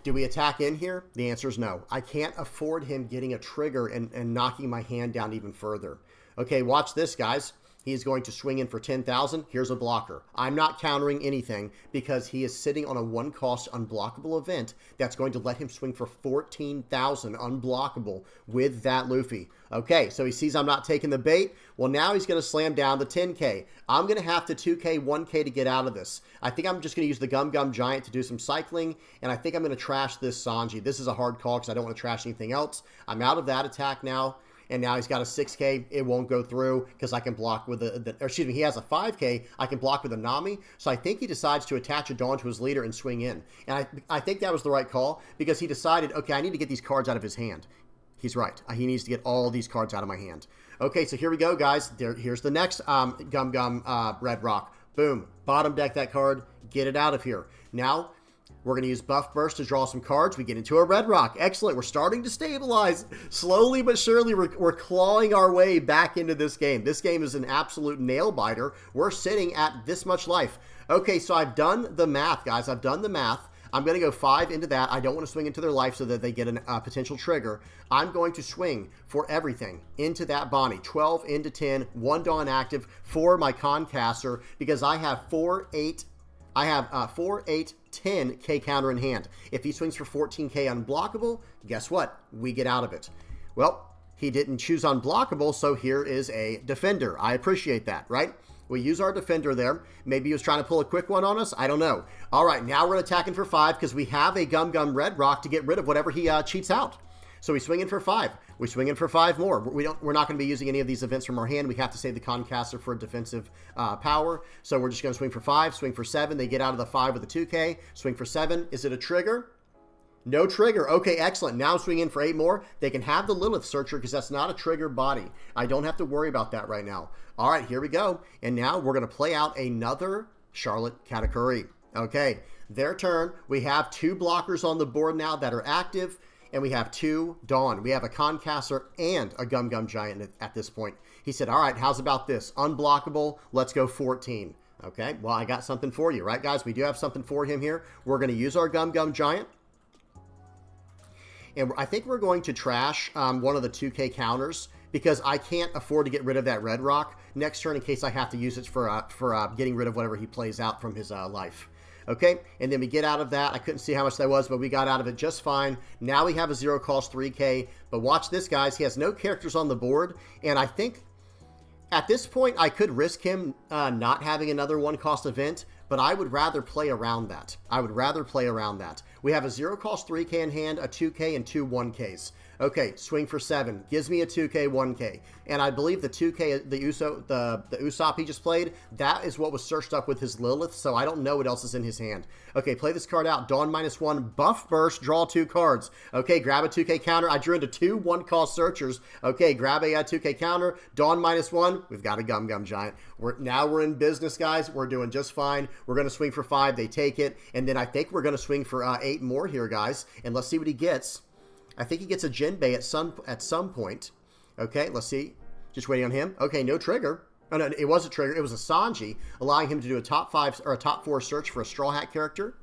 Do we attack in here? The answer is no. I can't afford him getting a trigger and knocking my hand down even further. Okay, watch this, guys. He's going to swing in for 10,000. Here's a blocker. I'm not countering anything because he is sitting on a 1-cost unblockable event that's going to let him swing for 14,000 unblockable with that Luffy. Okay, so he sees I'm not taking the bait. Well, now he's going to slam down the 10K. I'm going to have to 2K, 1K to get out of this. I think I'm just going to use the Gum Gum Giant to do some cycling, and I think I'm going to trash this Sanji. This is a hard call because I don't want to trash anything else. I'm out of that attack now. And now he's got a 6K. It won't go through because I can block with he has a 5K. I can block with a Nami. So I think he decides to attach a Dawn to his leader and swing in. And I think that was the right call because he decided, okay, I need to get these cards out of his hand. He's right. He needs to get all these cards out of my hand. Okay, so here we go, guys. Here's the next Gum Gum Red Rock. Boom. Bottom deck that card. Get it out of here. Now, we're going to use Buff Burst to draw some cards. We get into a Red Rock. Excellent. We're starting to stabilize. Slowly but surely, we're clawing our way back into this game. This game is an absolute nail-biter. We're sitting at this much life. Okay, so I've done the math, guys. I've done the math. I'm going to go 5 into that. I don't want to swing into their life so that they get a potential trigger. I'm going to swing for everything into that Bonnie. 12 into 10, 1 Dawn active for my Concaster because I have 4, 8, I have 4, 8, 10K counter in hand. If he swings for 14K unblockable, guess what? We get out of it. Well, he didn't choose unblockable, so here is a defender. I appreciate that, right? We use our defender there. Maybe he was trying to pull a quick one on us. I don't know. All right, now we're attacking for 5 because we have a Gum Gum Red Rock to get rid of whatever he cheats out. So we swing in for 5. We swing in for 5 more. We're not going to be using any of these events from our hand. We have to save the Concaster for defensive power. So we're just going to swing for 5, swing for 7. They get out of the 5 with a 2K. Swing for 7. Is it a trigger? No trigger. Okay, excellent. Now swing in for 8 more. They can have the Lilith Searcher because that's not a trigger body. I don't have to worry about that right now. All right, here we go. And now we're going to play out another Charlotte Katakuri. Okay, their turn. We have 2 blockers on the board now that are active, and we have 2 Dawn. We have a Concaster and a Gum Gum Giant at this point. He said, all right, how's about this? Unblockable, let's go 14. Okay, well, I got something for you, right, guys? We do have something for him here. We're going to use our Gum Gum Giant. And I think we're going to trash one of the 2K counters because I can't afford to get rid of that Red Rock next turn in case I have to use it for getting rid of whatever he plays out from his life. Okay, and then we get out of that. I couldn't see how much that was, but we got out of it just fine. Now we have a 0 cost 3K, but watch this, guys. He has no characters on the board, and I think at this point I could risk him not having another 1 cost event, but I would rather play around that. We have a 0 cost 3K in hand, a 2K, and 2 1Ks. Okay, swing for 7. Gives me a 2K, 1K. And I believe the 2K, the Usopp he just played, that is what was searched up with his Lilith, so I don't know what else is in his hand. Okay, play this card out. Dawn -1, Buff Burst, draw 2 cards. Okay, grab a 2K counter. I drew into 2 1-cost searchers. Okay, grab a 2K counter. Dawn -1. We've got a Gum Gum Giant. Now we're in business, guys. We're doing just fine. We're going to swing for 5. They take it. And then I think we're going to swing for 8 more here, guys. And let's see what he gets. I think he gets a Jinbei at some point. Okay, let's see. Just waiting on him. Okay, no trigger. Oh, no, it was a trigger. It was a Sanji, allowing him to do a top 5 or a top 4 search for a Straw Hat character.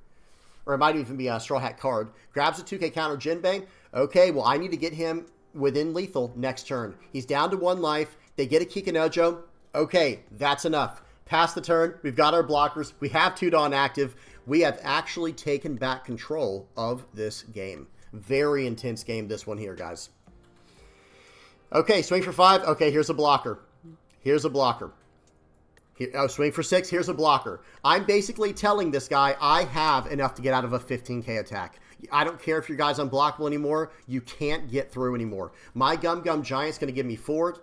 Or it might even be a Straw Hat card. Grabs a 2K counter Jinbei. Okay, well, I need to get him within lethal next turn. He's down to 1 life. They get a Kikinojo. Okay, that's enough. Pass the turn. We've got our blockers. We have 2 Dawn active. We have actually taken back control of this game. Very intense game, this one here, guys. Okay, swing for 5. Okay, here's a blocker. Here's a blocker. Here, oh, swing for 6. Here's a blocker. I'm basically telling this guy I have enough to get out of a 15K attack. I don't care if your guy's unblockable anymore. You can't get through anymore. My Gum Gum Giant's going to give me 4.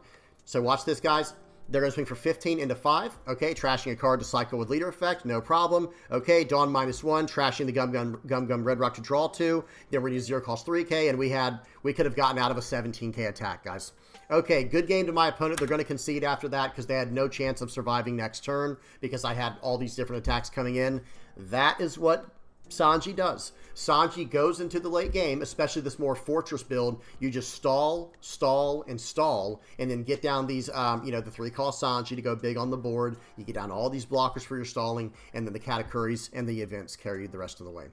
So watch this, guys. They're going to swing for 15 into 5. Okay, trashing a card to cycle with leader effect. No problem. Okay, Dawn -1, trashing the Gum Gum Red Rock to draw 2. Then we're going to use 0 cost 3K, and we could have gotten out of a 17K attack, guys. Okay, good game to my opponent. They're going to concede after that because they had no chance of surviving next turn because I had all these different attacks coming in. That is what Sanji does. Sanji goes into the late game, especially this more fortress build. You just stall, stall, and stall, and then get down these, the 3-cost Sanji to go big on the board. You get down all these blockers for your stalling, and then the Katakuris and the events carry you the rest of the way.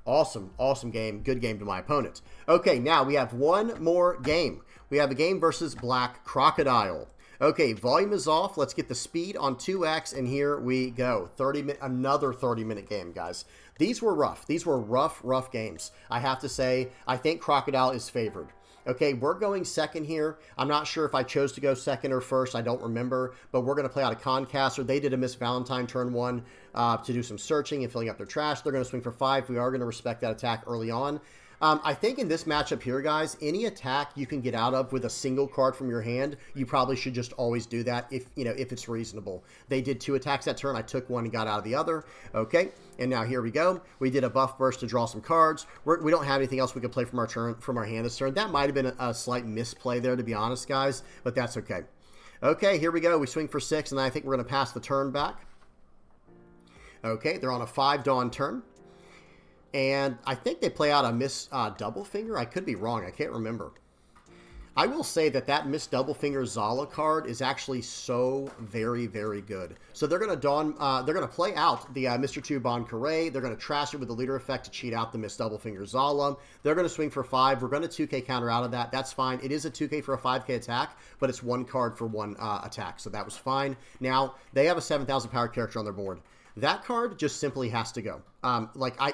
Awesome, awesome game. Good game to my opponent. Okay, now we have one more game. We have a game versus Black Crocodile. Okay, volume is off. Let's get the speed on 2x, and here we go. Another 30-minute game, guys. These were rough. These were rough games. I have to say, I think Crocodile is favored. Okay, we're going second here. I'm not sure if I chose to go second or first. I don't remember, but we're going to play out a Concaster. They did a Miss Valentine turn 1 to do some searching and filling up their trash. They're going to swing for 5. We are going to respect that attack early on. I think in this matchup here, guys, any attack you can get out of with a single card from your hand, you probably should just always do that if it's reasonable. They did 2 attacks that turn. I took 1 and got out of the other. Okay, and now here we go. We did a buff burst to draw some cards. We don't have anything else we could play from our hand this turn. That might have been a slight misplay there, to be honest, guys, but that's okay. Okay, here we go. We swing for 6, and I think we're going to pass the turn back. Okay, they're on a 5 Dawn turn. And I think they play out a Miss Double Finger. I could be wrong. I can't remember. I will say that Miss Double Finger Zala card is actually so very, very good. So they're going to play out the Mr. 2 Bon Carré. They're going to trash it with the leader effect to cheat out the Miss Double Finger Zala. They're going to swing for 5. We're going to 2K counter out of that. That's fine. It is a 2K for a 5K attack, but it's 1 card for 1 attack. So that was fine. Now, they have a 7,000 power character on their board. That card just simply has to go.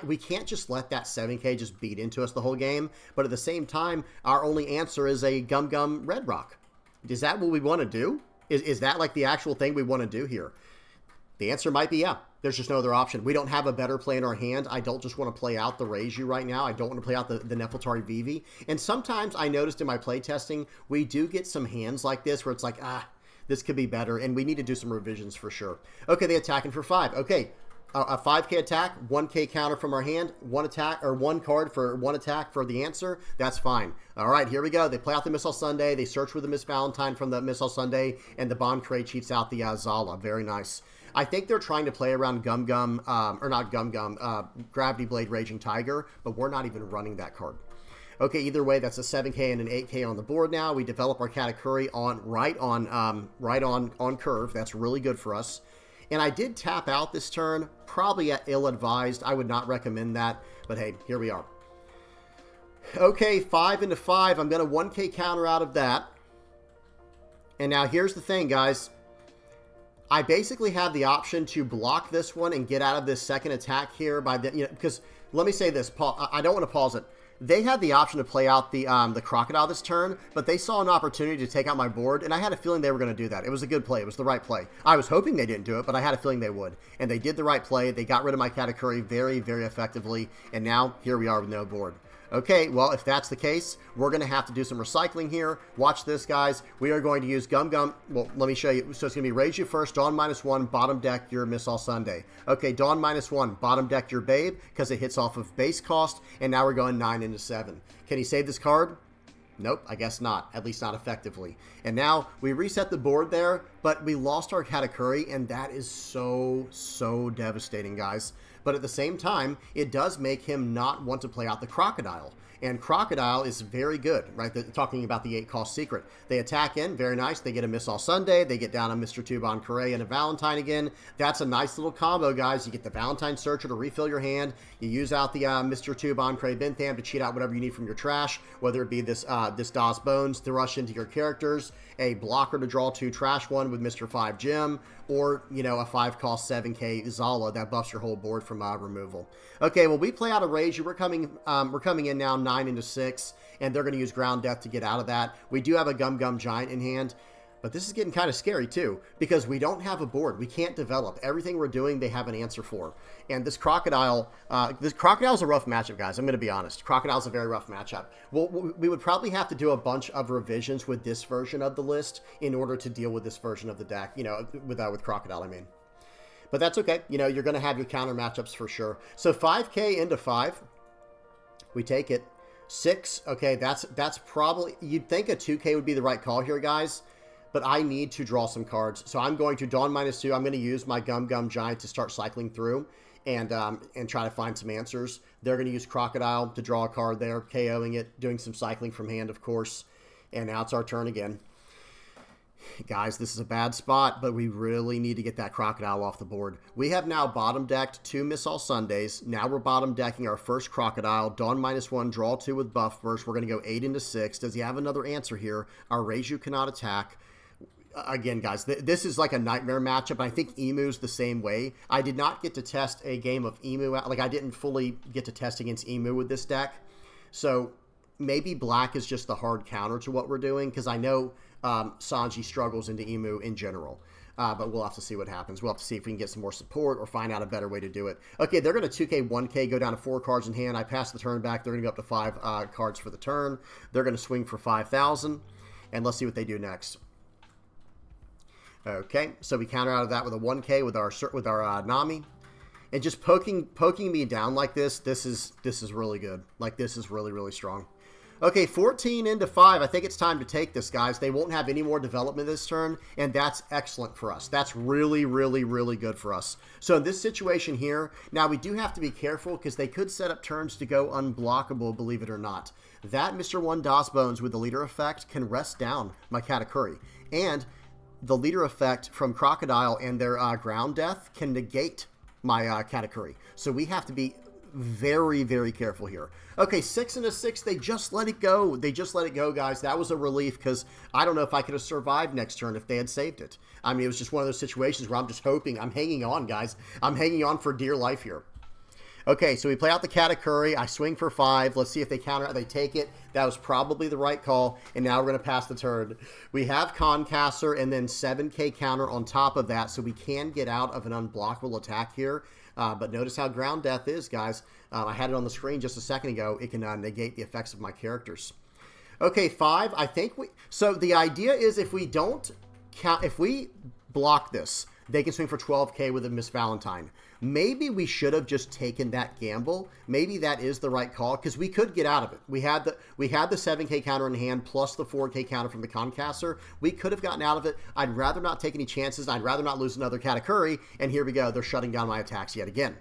We can't just let that 7K just beat into us the whole game, but at the same time, our only answer is a Gum Gum Red Rock. Is that what we want to do? Is that like the actual thing we want to do here? The answer might be yeah. There's just no other option. We don't have a better play in our hand. I don't just want to play out the Reiju right now. I don't want to play out the Nefeltari Vivi. And sometimes I noticed in my play testing, we do get some hands like this where it's like, this could be better, and we need to do some revisions for sure. Okay, they attacking for 5. Okay, a 5K attack, 1K counter from our hand, 1 attack, or 1 card for 1 attack for the answer. That's fine. All right, here we go. They play out the Missile Sunday. They search for the Miss Valentine from the Missile Sunday, and the Bond Crate cheats out the Zala. Very nice. I think they're trying to play around Gum Gum, or not Gum Gum, Gravity Blade Raging Tiger, but we're not even running that card. Okay, either way, that's a 7K and an 8K on the board now. We develop our Katakuri right on curve. That's really good for us. And I did tap out this turn, probably ill-advised. I would not recommend that, but hey, here we are. Okay, 5 into 5. I'm going to 1K counter out of that. And now here's the thing, guys. I basically have the option to block this one and get out of this second attack here by the, because let me say this, I don't want to pause it. They had the option to play out the Crocodile this turn, but they saw an opportunity to take out my board, and I had a feeling they were going to do that. It was a good play. It was the right play. I was hoping they didn't do it, but I had a feeling they would. And they did the right play. They got rid of my Katakuri very, very effectively, and now here we are with no board. Okay, well, if that's the case, we're going to have to do some recycling here. Watch this, guys. We are going to use Gum Gum. Well, let me show you. So it's going to be Reiju first, Dawn -1, bottom deck your Miss All Sunday. Okay, Dawn -1, bottom deck your Babe, because it hits off of base cost, and now we're going 9 into 7. Can he save this card? Nope, I guess not. At least not effectively. And now we reset the board there, but we lost our Katakuri, and that is so, so devastating, guys. But at the same time, it does make him not want to play out the Crocodile. And Crocodile is very good, right? Talking about the 8-cost secret. They attack in, very nice. They get a Miss All Sunday. They get down a Mr. Tubon Correa and a Valentine again. That's a nice little combo, guys. You get the Valentine Searcher to refill your hand. You use out the Mr. Tubon Correa Bentham to cheat out whatever you need from your trash, whether it be this Das Bones to rush into your characters, a blocker to draw 2 trash 1 with Mr. 5 Gem, or, a 5-cost 7K Zala that buffs your whole board from removal. Okay, well, we play out a Reiju. We're coming in now 9 into 6, and they're going to use Ground Death to get out of that. We do have a Gum Gum Giant in hand, but this is getting kind of scary too, because we don't have a board. We can't develop. Everything we're doing, they have an answer for. And this Crocodile's a rough matchup, guys. I'm going to be honest. Crocodile's a very rough matchup. Well, we would probably have to do a bunch of revisions with this version of the list in order to deal with this version of the deck, with Crocodile, I mean. But that's okay. You're going to have your counter matchups for sure. So 5K into 5. We take it. 6. Okay, that's probably... You'd think a 2K would be the right call here, guys. But I need to draw some cards. So I'm going to Dawn -2. I'm going to use my Gum Gum Giant to start cycling through and try to find some answers. They're going to use Crocodile to draw a card there, KOing it, doing some cycling from hand, of course. And now it's our turn again. Guys, this is a bad spot, but we really need to get that Crocodile off the board. We have now bottom decked 2 Miss All Sundays. Now we're bottom decking our first Crocodile. Dawn -1, draw 2 with buff burst. We're going to go 8 into 6. Does he have another answer here? Our Reiju cannot attack. Again, guys, this is like a nightmare matchup. I think Emu's the same way. I did not get to test a game of Emu. Like, I didn't fully get to test against Emu with this deck. So maybe black is just the hard counter to what we're doing, because I know Sanji struggles into Emu in general. But we'll have to see what happens. We'll have to see if we can get some more support or find out a better way to do it. Okay, they're going to 2K, 1K, go down to 4 cards in hand. I pass the turn back. They're going to go up to 5 cards for the turn. They're going to swing for 5,000. And let's see what they do next. Okay, so we counter out of that with a 1K with our Nami. And just poking me down like this is really good. Like, this is really, really strong. Okay, 14 into 5. I think it's time to take this, guys. They won't have any more development this turn, and that's excellent for us. That's really, really, really good for us. So in this situation here, now we do have to be careful because they could set up turns to go unblockable, believe it or not. That Mr. 1 Das Bones with the leader effect can rest down my Katakuri. And the leader effect from Crocodile and their Ground Death can negate my Katakuri. So we have to be very, very careful here. Okay, 6 and a 6, they just let it go. They just let it go, guys. That was a relief because I don't know if I could have survived next turn if they had saved it. I mean, it was just one of those situations where I'm just hoping. I'm hanging on, guys. I'm hanging on for dear life here. Okay, so we play out the Katakuri. I swing for 5. Let's see if they counter. They take it. That was probably the right call. And now we're going to pass the turn. We have Concaster and then 7k counter on top of that, so we can get out of an unblockable attack here. But notice how ground death is, guys. I had it on the screen just a second ago. It can negate the effects of my characters. Okay, 5. I think we... So the idea is if we don't count... If we block this, they can swing for 12k with a Miss Valentine. Maybe we should have just taken that gamble. Maybe that is the right call because we could get out of it. We had the 7k counter in hand plus the 4k counter from the Concaster. We could have gotten out of it. I'd rather not take any chances. I'd rather not lose another Katakuri. And here we go. They're shutting down my attacks yet again.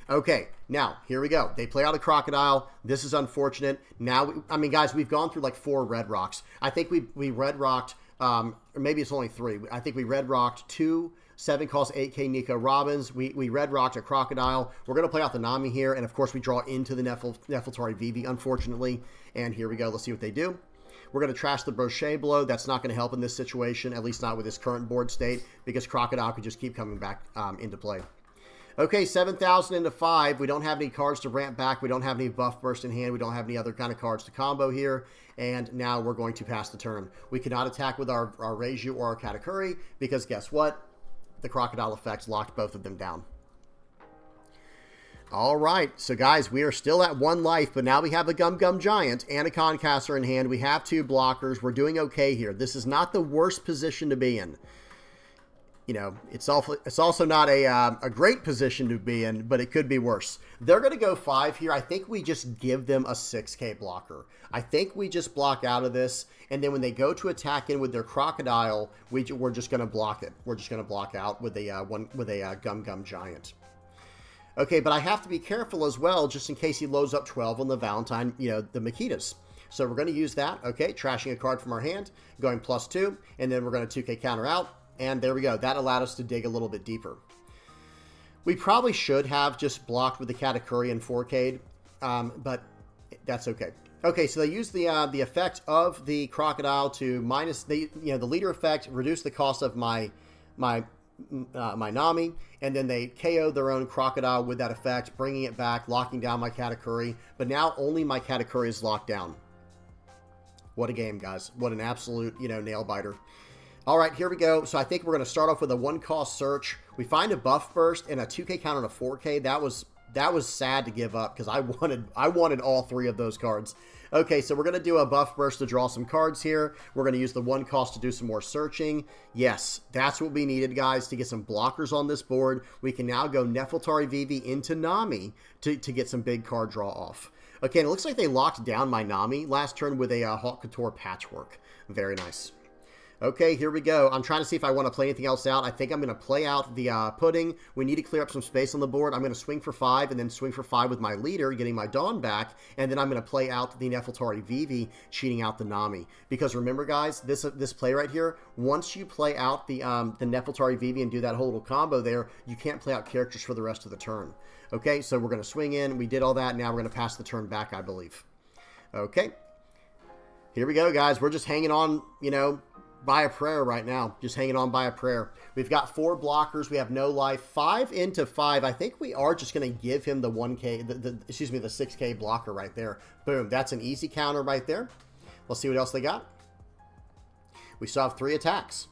Okay, now, here we go. They play out a Crocodile. This is unfortunate. Now, I mean, guys, we've gone through like 4 Red Rocks. I think we Red Rocked, or maybe it's only 3. I think we Red Rocked 2 7 costs 8k Nico Robbins. We Red Rocked a Crocodile. We're going to play out the Nami here, and of course we draw into the Nefeltari Vivi, unfortunately. And here we go. Let's see what they do. We're going to trash the Brochet Blow. That's not going to help in this situation, at least not with this current board state, because Crocodile could just keep coming back into play. Okay, 7,000 into 5. We don't have any cards to ramp back. We don't have any Buff Burst in hand. We don't have any other kind of cards to combo here. And now we're going to pass the turn. We cannot attack with our Reiju or our Katakuri, because guess what? The Crocodile effects locked both of them down. All right, so guys, we are still at 1 life, but now we have a Gum Gum Giant and a Concaster in hand. We have 2 blockers. We're doing okay here. This is not the worst position to be in. You know, it's also not a great position to be in, but it could be worse. They're going to go 5 here. I think we just give them a 6k blocker. I think we just block out of this, and then when they go to attack in with their Crocodile, we're just going to block it. We're just going to block out with a Gum Gum Giant. Okay, but I have to be careful as well, just in case he loads up 12 on the Valentine, you know, the Makitas. So we're going to use that. Okay, trashing a card from our hand, going +2, and then we're going to 2k counter out. And there we go. That allowed us to dig a little bit deeper. We probably should have just blocked with the Katakuri and 4K'd, but that's okay. Okay, so they use the effect of the Crocodile to minus the leader effect, reduce the cost of my Nami, and then they KO their own Crocodile with that effect, bringing it back, locking down my Katakuri. But now only my Katakuri is locked down. What a game, guys! What an absolute nail biter. All right, here we go. So I think we're going to start off with a 1-cost search. We find a Buff Burst and a 2k counter and a 4k. That was sad to give up because I wanted all 3 of those cards. Okay, so we're going to do a Buff Burst to draw some cards here. We're going to use the 1 cost to do some more searching. Yes, that's what we needed, guys, to get some blockers on this board. We can now go Nefeltari Vivi into Nami to get some big card draw off. Okay, and it looks like they locked down my Nami last turn with a Hawk Couture Patchwork. Very nice. Okay, here we go. I'm trying to see if I want to play anything else out. I think I'm going to play out the Pudding. We need to clear up some space on the board. I'm going to swing for 5 and then swing for 5 with my leader, getting my Dawn back. And then I'm going to play out the Nefeltari Vivi, cheating out the Nami. Because remember, guys, this play right here, once you play out the Nefeltari Vivi and do that whole little combo there, you can't play out characters for the rest of the turn. Okay, so we're going to swing in. We did all that. Now we're going to pass the turn back, I believe. Okay. Here we go, guys. We're just hanging on, by a prayer right now. Just hanging on by a prayer. We've got 4 blockers. We have no life. 5 into 5. I think we are just going to give him the 1k, the 6k blocker right there. Boom. That's an easy counter right there. Let's see what else they got. We still have 3 attacks.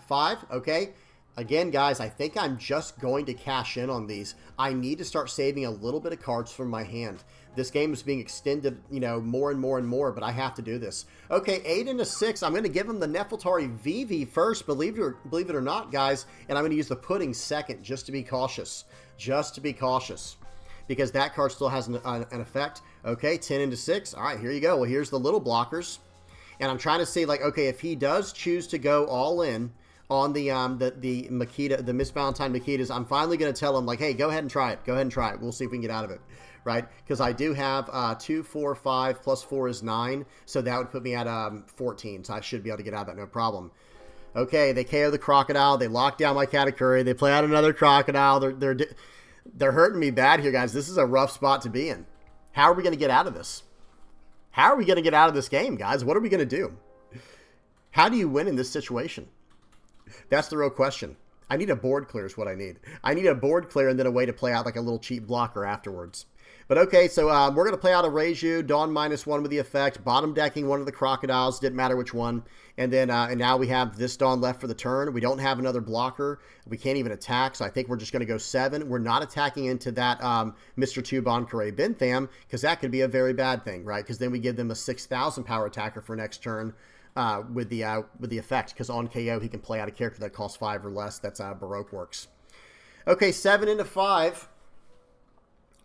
5. Okay. Again, guys, I think I'm just going to cash in on these. I need to start saving a little bit of cards from my hand. This game is being extended, more and more and more, but I have to do this. Okay, 8 into 6. I'm going to give him the Nefeltari Vivi first, believe it or not, guys, and I'm going to use the Pudding second, just to be cautious. Because that card still has an effect. Okay, 10 into 6. All right, here you go. Well, here's the little blockers. And I'm trying to see, okay, if he does choose to go all in on the Makita, the Miss Valentine Makitas, I'm finally going to tell him, hey, go ahead and try it. We'll see if we can get out of it. Right? Because I do have 2, 4, 5, plus 4 is 9. So that would put me at 14. So I should be able to get out of that, no problem. Okay, they KO the Crocodile. They lock down my Katakuri. They play out another Crocodile. They're hurting me bad here, guys. This is a rough spot to be in. How are we going to get out of this? How are we going to get out of this game, guys? What are we going to do? How do you win in this situation? That's the real question. I need a board clear is what I need. I need a board clear and then a way to play out like a little cheap blocker afterwards. But okay, so we're going to play out a Reiju, Dawn -1 with the effect, bottom decking one of the crocodiles, didn't matter which one. And then and now we have this Dawn left for the turn. We don't have another blocker. We can't even attack, so I think we're just going to go 7. We're not attacking into that Mr. 2 Bankai Bentham, because that could be a very bad thing, right? Because then we give them a 6,000 power attacker for next turn. With the effect, because on KO he can play out a character that costs 5 or less. That's how Baroque works. Okay, 7 into 5.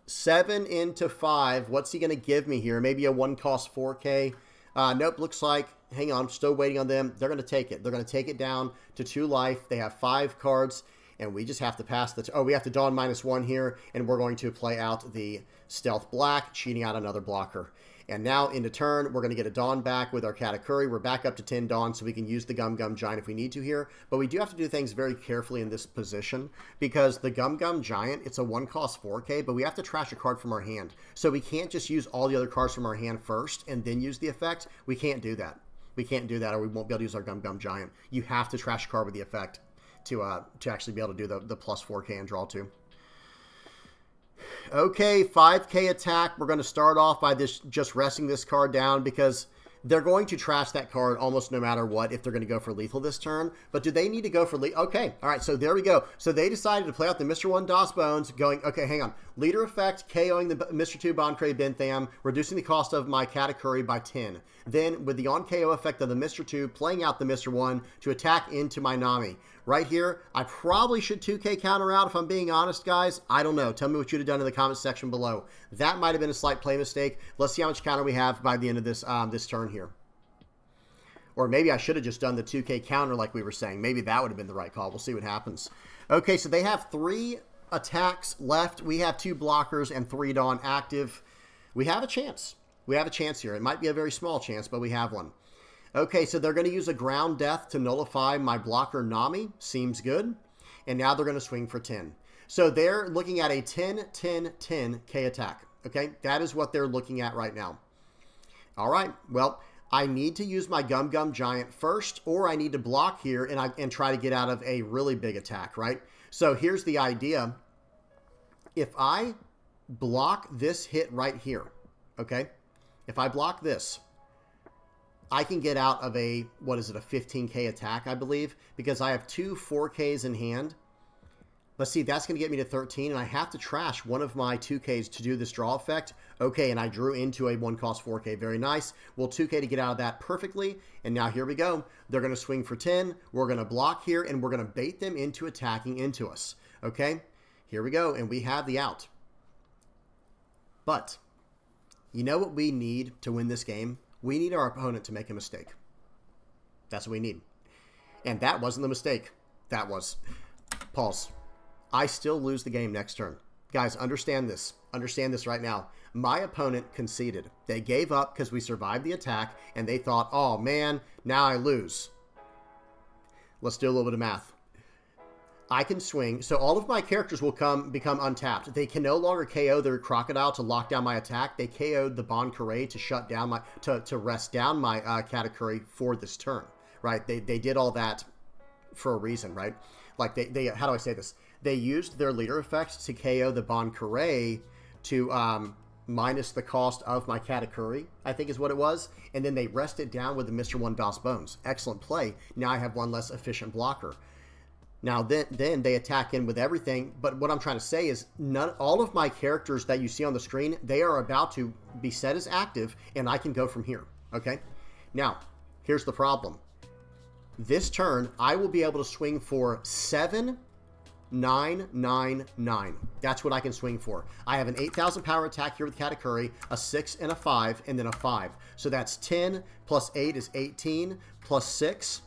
7 into 5. What's he going to give me here? Maybe a 1 cost 4K. Nope, looks like, hang on, I'm still waiting on them. They're going to take it. They're going to take it down to 2 life. They have 5 cards, and we just have to pass the... Oh, we have to Dawn -1 here, and we're going to play out the Stealth Black, cheating out another blocker. And now, into turn, we're going to get a Dawn back with our Katakuri. We're back up to 10 Dawn, so we can use the Gum Gum Giant if we need to here. But we do have to do things very carefully in this position, because the Gum Gum Giant, it's a 1 cost 4K, but we have to trash a card from our hand. So we can't just use all the other cards from our hand first and then use the effect. We can't do that. We can't do that, or we won't be able to use our Gum Gum Giant. You have to trash a card with the effect to actually be able to do the plus 4K and draw 2. Okay, 5K attack. We're going to start off by just resting this card down, because they're going to trash that card almost no matter what if they're going to go for lethal this turn. But do they need to go for lethal? Okay, all right, so there we go. So they decided to play out the Mr. 1 Das Bones, going, okay, hang on. Leader effect, KOing the Mr. 2 Bankai Bentham, reducing the cost of my Katakuri by 10. Then, with the on-KO effect of the Mr. 2, playing out the Mr. 1 to attack into my Nami. Right here, I probably should 2K counter out if I'm being honest, guys. I don't know. Tell me what you'd have done in the comment section below. That might have been a slight play mistake. Let's see how much counter we have by the end of this this turn here. Or maybe I should have just done the 2K counter like we were saying. Maybe that would have been the right call. We'll see what happens. Okay, so they have 3 attacks left. We have 2 blockers and 3 Dawn active. We have a chance. We have a chance here. It might be a very small chance, but we have one. Okay, so they're going to use a Ground Death to nullify my blocker Nami. Seems good. And now they're going to swing for 10. So they're looking at a 10, 10, 10K attack. Okay, that is what they're looking at right now. All right, well, I need to use my Gum Gum Giant first, or I need to block here and try to get out of a really big attack, right? So here's the idea. If I block this hit right here, okay? If I block this, I can get out of a, what is it, a 15K attack, I believe, because I have 2 4Ks in hand. Let's see, that's going to get me to 13, and I have to trash one of my 2Ks to do this draw effect. Okay, and I drew into a 1 cost 4K. Very nice. Well, 2K to get out of that perfectly, and now here we go. They're going to swing for 10. We're going to block here, and we're going to bait them into attacking into us. Okay, here we go, and we have the out. But you know what we need to win this game? We need our opponent to make a mistake. That's what we need. And that wasn't the mistake. That was. Pause. I still lose the game next turn. Guys, understand this. Understand this right now. My opponent conceded. They gave up because we survived the attack, and they thought, oh man, now I lose. Let's do a little bit of math. I can swing. So all of my characters will become untapped. They can no longer KO their Crocodile to lock down my attack. They KO'd the Bankai to shut down my, to rest down my Katakuri for this turn, right? They did all that for a reason, right? Like they how do I say this? They used their leader effect to KO the Bankai to minus the cost of my Katakuri, I think is what it was. And then they rested down with the Mr. 1 Das Bones. Excellent play. Now I have one less efficient blocker. Now, then they attack in with everything, but what I'm trying to say is all of my characters that you see on the screen, they are about to be set as active, and I can go from here, okay? Now, here's the problem. This turn, I will be able to swing for 7, 9, 9, 9. That's what I can swing for. I have an 8,000 power attack here with Katakuri, a 6 and a 5, and then a 5. So that's 10 plus 8 is 18, plus 6...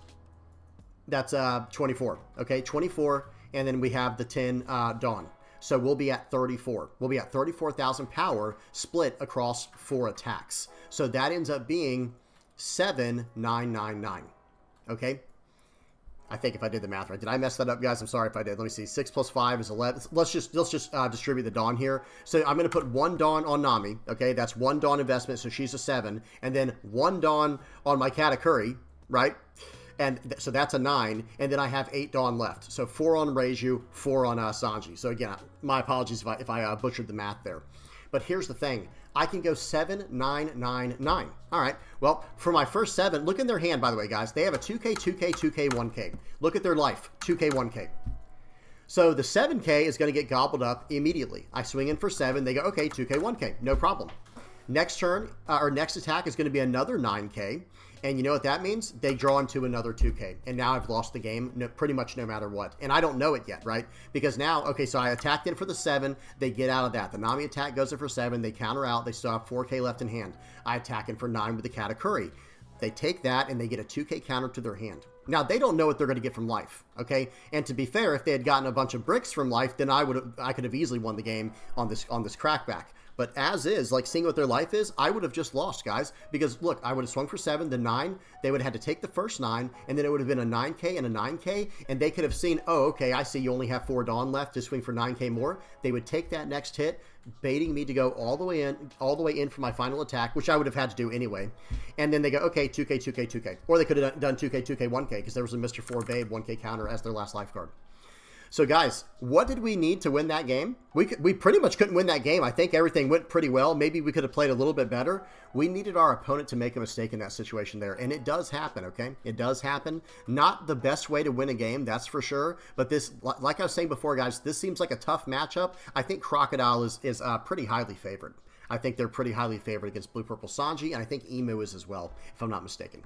That's 24, okay, 24, and then we have the 10 Dawn. So we'll be at 34. We'll be at 34,000 power split across 4 attacks. So that ends up being 7,999, okay? I think if I did the math right. Did I mess that up, guys? I'm sorry if I did. Let me see. 6 plus 5 is 11. Let's just distribute the Dawn here. So I'm going to put 1 Dawn on Nami. Okay, that's 1 Dawn investment, so she's a 7. And then 1 Dawn on my Katakuri, right? And so that's a 9, and then I have 8 Dawn left. So 4 on Reiju, 4 on Sanji. So again, my apologies if I butchered the math there. But here's the thing. I can go 7, 9, 9, 9. All right. Well, for my first 7, look in their hand, by the way, guys. They have a 2K, 2K, 2K, 1K. Look at their life. 2K, 1K. So the 7K is going to get gobbled up immediately. I swing in for 7. They go, okay, 2K, 1K. No problem. Next turn, or next attack is going to be another 9K. And you know what that means? They draw into another 2K. And now I've lost the game pretty much no matter what. And I don't know it yet, right? Because now, okay, so I attacked in for the 7. They get out of that. The Nami attack goes in for 7. They counter out. They still have 4K left in hand. I attack in for 9 with the Katakuri. They take that and they get a 2K counter to their hand. Now, they don't know what they're going to get from life, okay? And to be fair, if they had gotten a bunch of bricks from life, then I could have easily won the game on this crackback. But as is, like seeing what their life is, I would have just lost, guys. Because, look, I would have swung for 7, then 9. They would have had to take the first 9, and then it would have been a 9K and a 9K. And they could have seen, oh, okay, I see you only have 4 Dawn left to swing for 9K more. They would take that next hit, baiting me to go all the way in for my final attack, which I would have had to do anyway. And then they go, okay, 2K, 2K, 2K. Or they could have done 2K, 2K, 1K, because there was a Mr. 4 Babe 1K counter as their last life card. So, guys, what did we need to win that game? We pretty much couldn't win that game. I think everything went pretty well. Maybe we could have played a little bit better. We needed our opponent to make a mistake in that situation there, and it does happen, okay? It does happen. Not the best way to win a game, that's for sure, but this, like I was saying before, guys, this seems like a tough matchup. I think Crocodile is pretty highly favored. I think they're pretty highly favored against Blue Purple Sanji, and I think Emu is as well, if I'm not mistaken.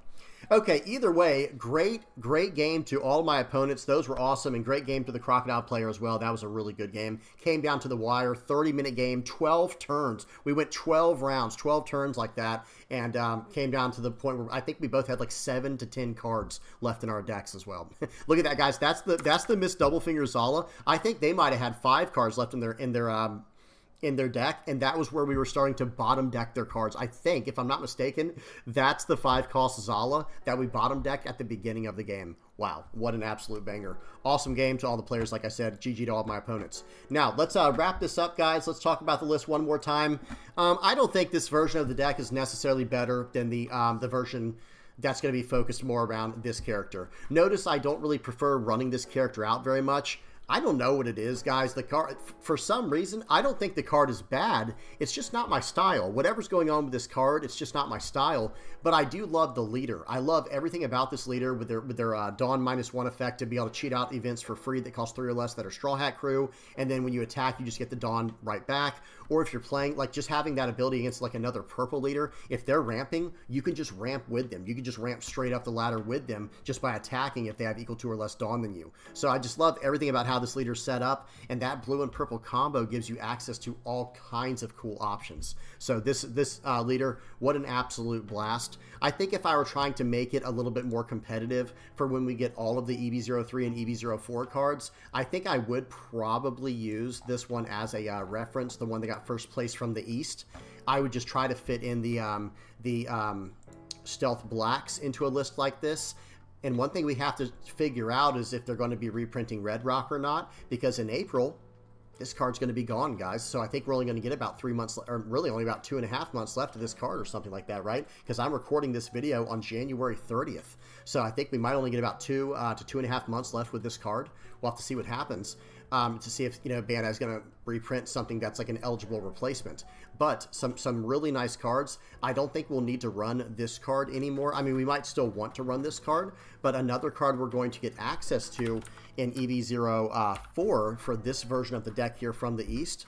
Okay, either way, great game to all my opponents. Those were awesome, and great game to the Crocodile player as well. That was a really good game. Came down to the wire, 30-minute game, 12 turns. We went 12 rounds, 12 turns like that, and came down to the point where I think we both had like 7 to 10 cards left in our decks as well. Look at that, guys. That's the Miss Doublefinger Zala. I think they might have had 5 cards left in their deck, and that was where we were starting to bottom deck their cards. I think, if I'm not mistaken, that's the 5-cost Zala that we bottom decked at the beginning of the game. Wow, what an absolute banger. Awesome game to all the players, like I said. GG to all my opponents. Now, let's wrap this up, guys. Let's talk about the list one more time. I don't think this version of the deck is necessarily better than the version that's going to be focused more around this character. Notice I don't really prefer running this character out very much. I don't know what it is, guys. The card, for some reason, I don't think the card is bad. It's just not my style. Whatever's going on with this card, it's just not my style. But I do love the leader. I love everything about this leader with their Dawn -1 effect to be able to cheat out events for free that cost 3 or less that are Straw Hat Crew. And then when you attack, you just get the Dawn right back. Or if you're playing, like just having that ability against like another purple leader, if they're ramping, you can just ramp with them. You can just ramp straight up the ladder with them just by attacking if they have equal to or less Dawn than you. So I just love everything about how this leader's set up, and that blue and purple combo gives you access to all kinds of cool options. So this leader, what an absolute blast. I think if I were trying to make it a little bit more competitive for when we get all of the EB-03 and EB-04 cards, I think I would probably use this one as a reference, the one that got first place from the East. I would just try to fit in the stealth blacks into a list like this. And one thing we have to figure out is if they're going to be reprinting Red Rock or not, because in April, this card's going to be gone, guys. So I think we're only going to get about 3 months, or really only about 2.5 months left of this card or something like that, right? Because I'm recording this video on January 30th. So I think we might only get about 2 to 2.5 months left with this card. We'll have to see what happens to see if, Bandai is going to reprint something that's like an eligible replacement. But some really nice cards. I don't think we'll need to run this card anymore. I mean, we might still want to run this card, but another card we're going to get access to in EB-04 for this version of the deck here from the East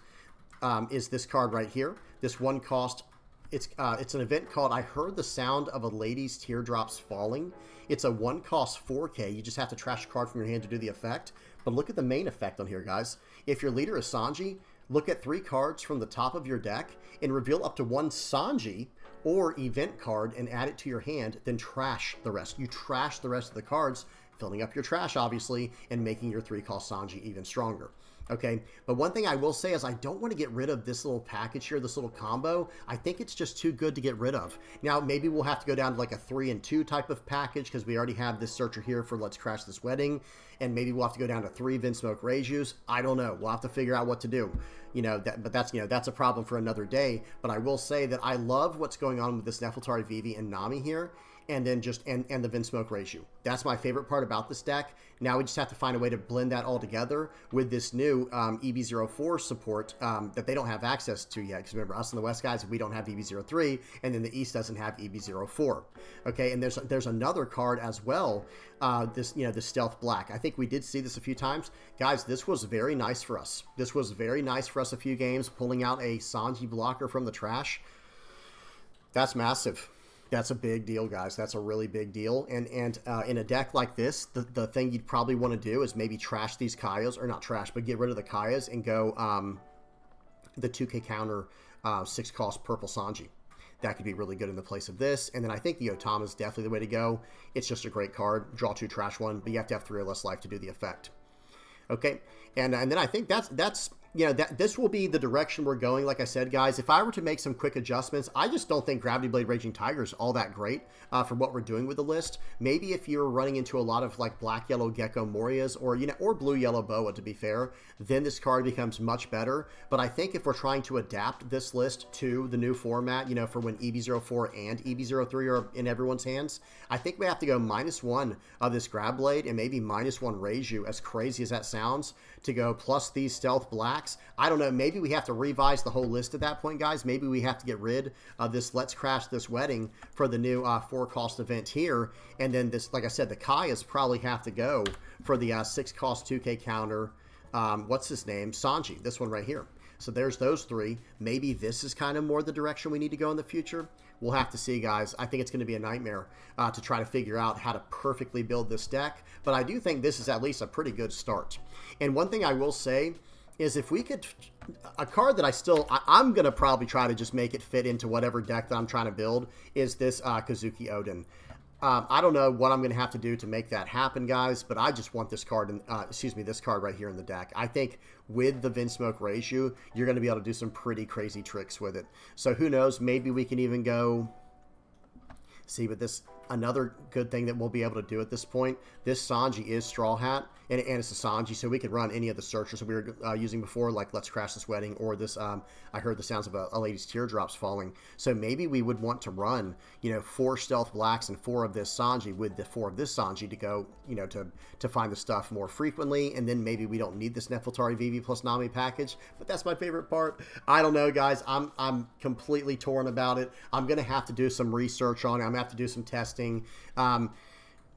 is this card right here. This one cost, it's an event called I Heard the Sound of a Lady's Teardrops Falling. It's a 1 cost 4K. You just have to trash a card from your hand to do the effect. But look at the main effect on here, guys. If your leader is Sanji, look at 3 cards from the top of your deck and reveal up to 1 Sanji or event card and add it to your hand, then trash the rest. You trash the rest of the cards, filling up your trash, obviously, and making your 3-cost Sanji even stronger. Okay, but one thing I will say is I don't want to get rid of this little package here, this little combo. I think it's just too good to get rid of. Now, maybe we'll have to go down to like a 3 and 2 type of package because we already have this searcher here for Let's Crash This Wedding. And maybe we'll have to go down to 3 Vinsmoke Reijus. I don't know. We'll have to figure out what to do. But that's, that's a problem for another day. But I will say that I love what's going on with this Nefeltari Vivi and Nami here. And then and the Vinsmoke Reiju. That's my favorite part about this deck. Now we just have to find a way to blend that all together with this new EB-04 support that they don't have access to yet. Because remember, us in the West, guys, we don't have EB-03, and then the East doesn't have EB-04. Okay, and there's another card as well. The Stealth Black. I think we did see this a few times, guys. This was very nice for us. This was very nice for us a few games, pulling out a Sanji blocker from the trash. That's massive. That's a big deal, guys. That's a really big deal. And in a deck like this, the thing you'd probably want to do is maybe trash these Kayas, or not trash, but get rid of the Kayas and go the 2K counter 6 cost purple Sanji. That could be really good in the place of this. And then I think the Otama is definitely the way to go. It's just a great card. Draw 2, trash 1, but you have to have 3 or less life to do the effect. Okay, and then I think that's this will be the direction we're going. Like I said, guys, if I were to make some quick adjustments, I just don't think Gravity Blade Raging Tiger is all that great for what we're doing with the list. Maybe if you're running into a lot of like black yellow Gecko Morias or blue yellow Boa, to be fair, then this card becomes much better. But I think if we're trying to adapt this list to the new format, for when EB-04 and EB-03 are in everyone's hands, I think we have to go -1 of this Grab Blade and maybe -1 Reiju, as crazy as that sounds, to go plus these Stealth Blacks. I don't know. Maybe we have to revise the whole list at that point, guys. Maybe we have to get rid of this Let's Crash This Wedding for the new 4-cost event here. And then this, like I said, the Kayas probably have to go for the 6-cost 2K counter. What's his name? Sanji. This one right here. So there's those 3. Maybe this is kind of more the direction we need to go in the future. We'll have to see, guys. I think it's going to be a nightmare to try to figure out how to perfectly build this deck. But I do think this is at least a pretty good start. And one thing I will say is if we could, a card that I'm going to probably try to just make it fit into whatever deck that I'm trying to build, is this Kazuki Odin. I don't know what I'm going to have to do to make that happen, guys, but I just want this card, this card right here in the deck. I think with the Vinsmoke Reiju, you're going to be able to do some pretty crazy tricks with it. So who knows, maybe we can even go, see, with this, another good thing that we'll be able to do at this point, this Sanji is Straw Hat, and it's a Sanji, so we could run any of the searchers that we were using before, like Let's Crash This Wedding, or this, I heard the sounds of a lady's teardrops falling. So maybe we would want to run, 4 Stealth Blacks and 4 of this Sanji with the 4 of this Sanji to go, to find the stuff more frequently, and then maybe we don't need this Nefeltari Vivi plus Nami package, but that's my favorite part. I don't know, guys. I'm completely torn about it. I'm going to have to do some research on it. I'm going to have to do some testing.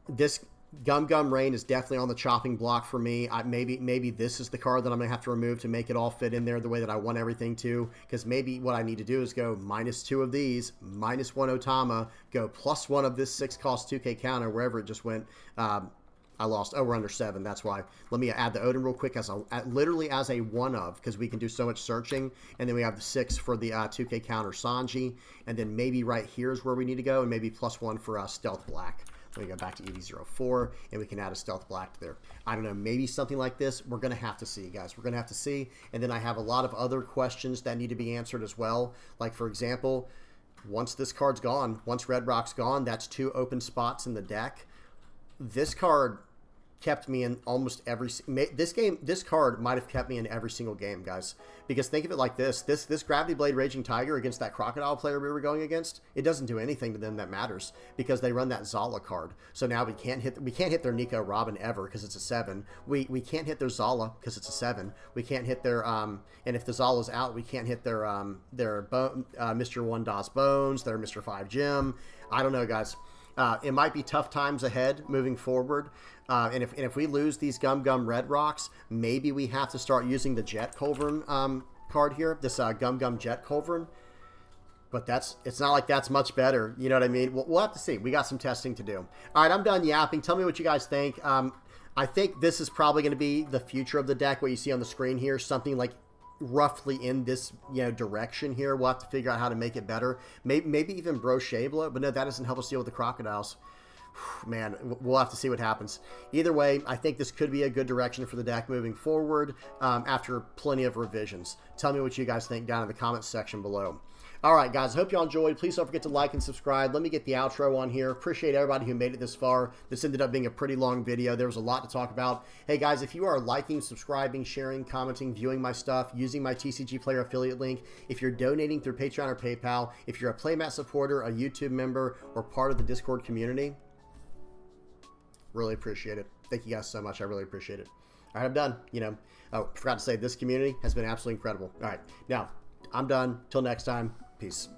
This Gum Gum Rain is definitely on the chopping block for me. Maybe this is the card that I'm going to have to remove to make it all fit in there the way that I want everything to, because maybe what I need to do is go -2 of these, -1 Otama, go +1 of this 6-cost 2K counter, wherever it just went. I lost. Oh, we're under 7. That's why. Let me add the Odin real quick literally as a 1 of, because we can do so much searching. And then we have the 6 for the 2K counter Sanji. And then maybe right here is where we need to go, and maybe +1 for Stealth Black. Let me go back to EB-04, and we can add a Stealth Black there. I don't know, maybe something like this. We're going to have to see, guys. We're going to have to see. And then I have a lot of other questions that need to be answered as well. Like, for example, once this card's gone, once Red Rock's gone, that's 2 open spots in the deck. This card kept me in almost every this card might have kept me in every single game, guys, because think of it like this Gravity Blade Raging Tiger against that Crocodile player we were going against, it doesn't do anything to them that matters, because they run that Zala card. So now we can't hit their Nico Robin ever because it's a 7. We can't hit their Zala because it's a 7. We can't hit their and if the Zala's out, we can't hit their Mr. 1 Das Bones, their Mr. 5 Gem. I don't know, guys. It might be tough times ahead moving forward. And if we lose these Gum Gum Red Rocks, maybe we have to start using the Jet Culverin card here, this Gum Gum Jet Culverin. But it's not like that's much better. You know what I mean? We'll have to see. We got some testing to do. All right, I'm done yapping. Tell me what you guys think. I think this is probably going to be the future of the deck, what you see on the screen here, something like roughly in this direction here. We'll have to figure out how to make it better. Maybe even Brochabla, but no, that doesn't help us deal with the crocodiles. Man, we'll have to see what happens. Either way, I think this could be a good direction for the deck moving forward after plenty of revisions. Tell me what you guys think down in the comments section below. All right, guys, I hope y'all enjoyed. Please don't forget to like and subscribe. Let me get the outro on here. Appreciate everybody who made it this far. This ended up being a pretty long video. There was a lot to talk about. Hey, guys, if you are liking, subscribing, sharing, commenting, viewing my stuff, using my TCG Player affiliate link, if you're donating through Patreon or PayPal, if you're a Playmat supporter, a YouTube member, or part of the Discord community, really appreciate it. Thank you guys so much. I really appreciate it. All right, I'm done. Oh, forgot to say, this community has been absolutely incredible. All right, now, I'm done. Till next time. Peace.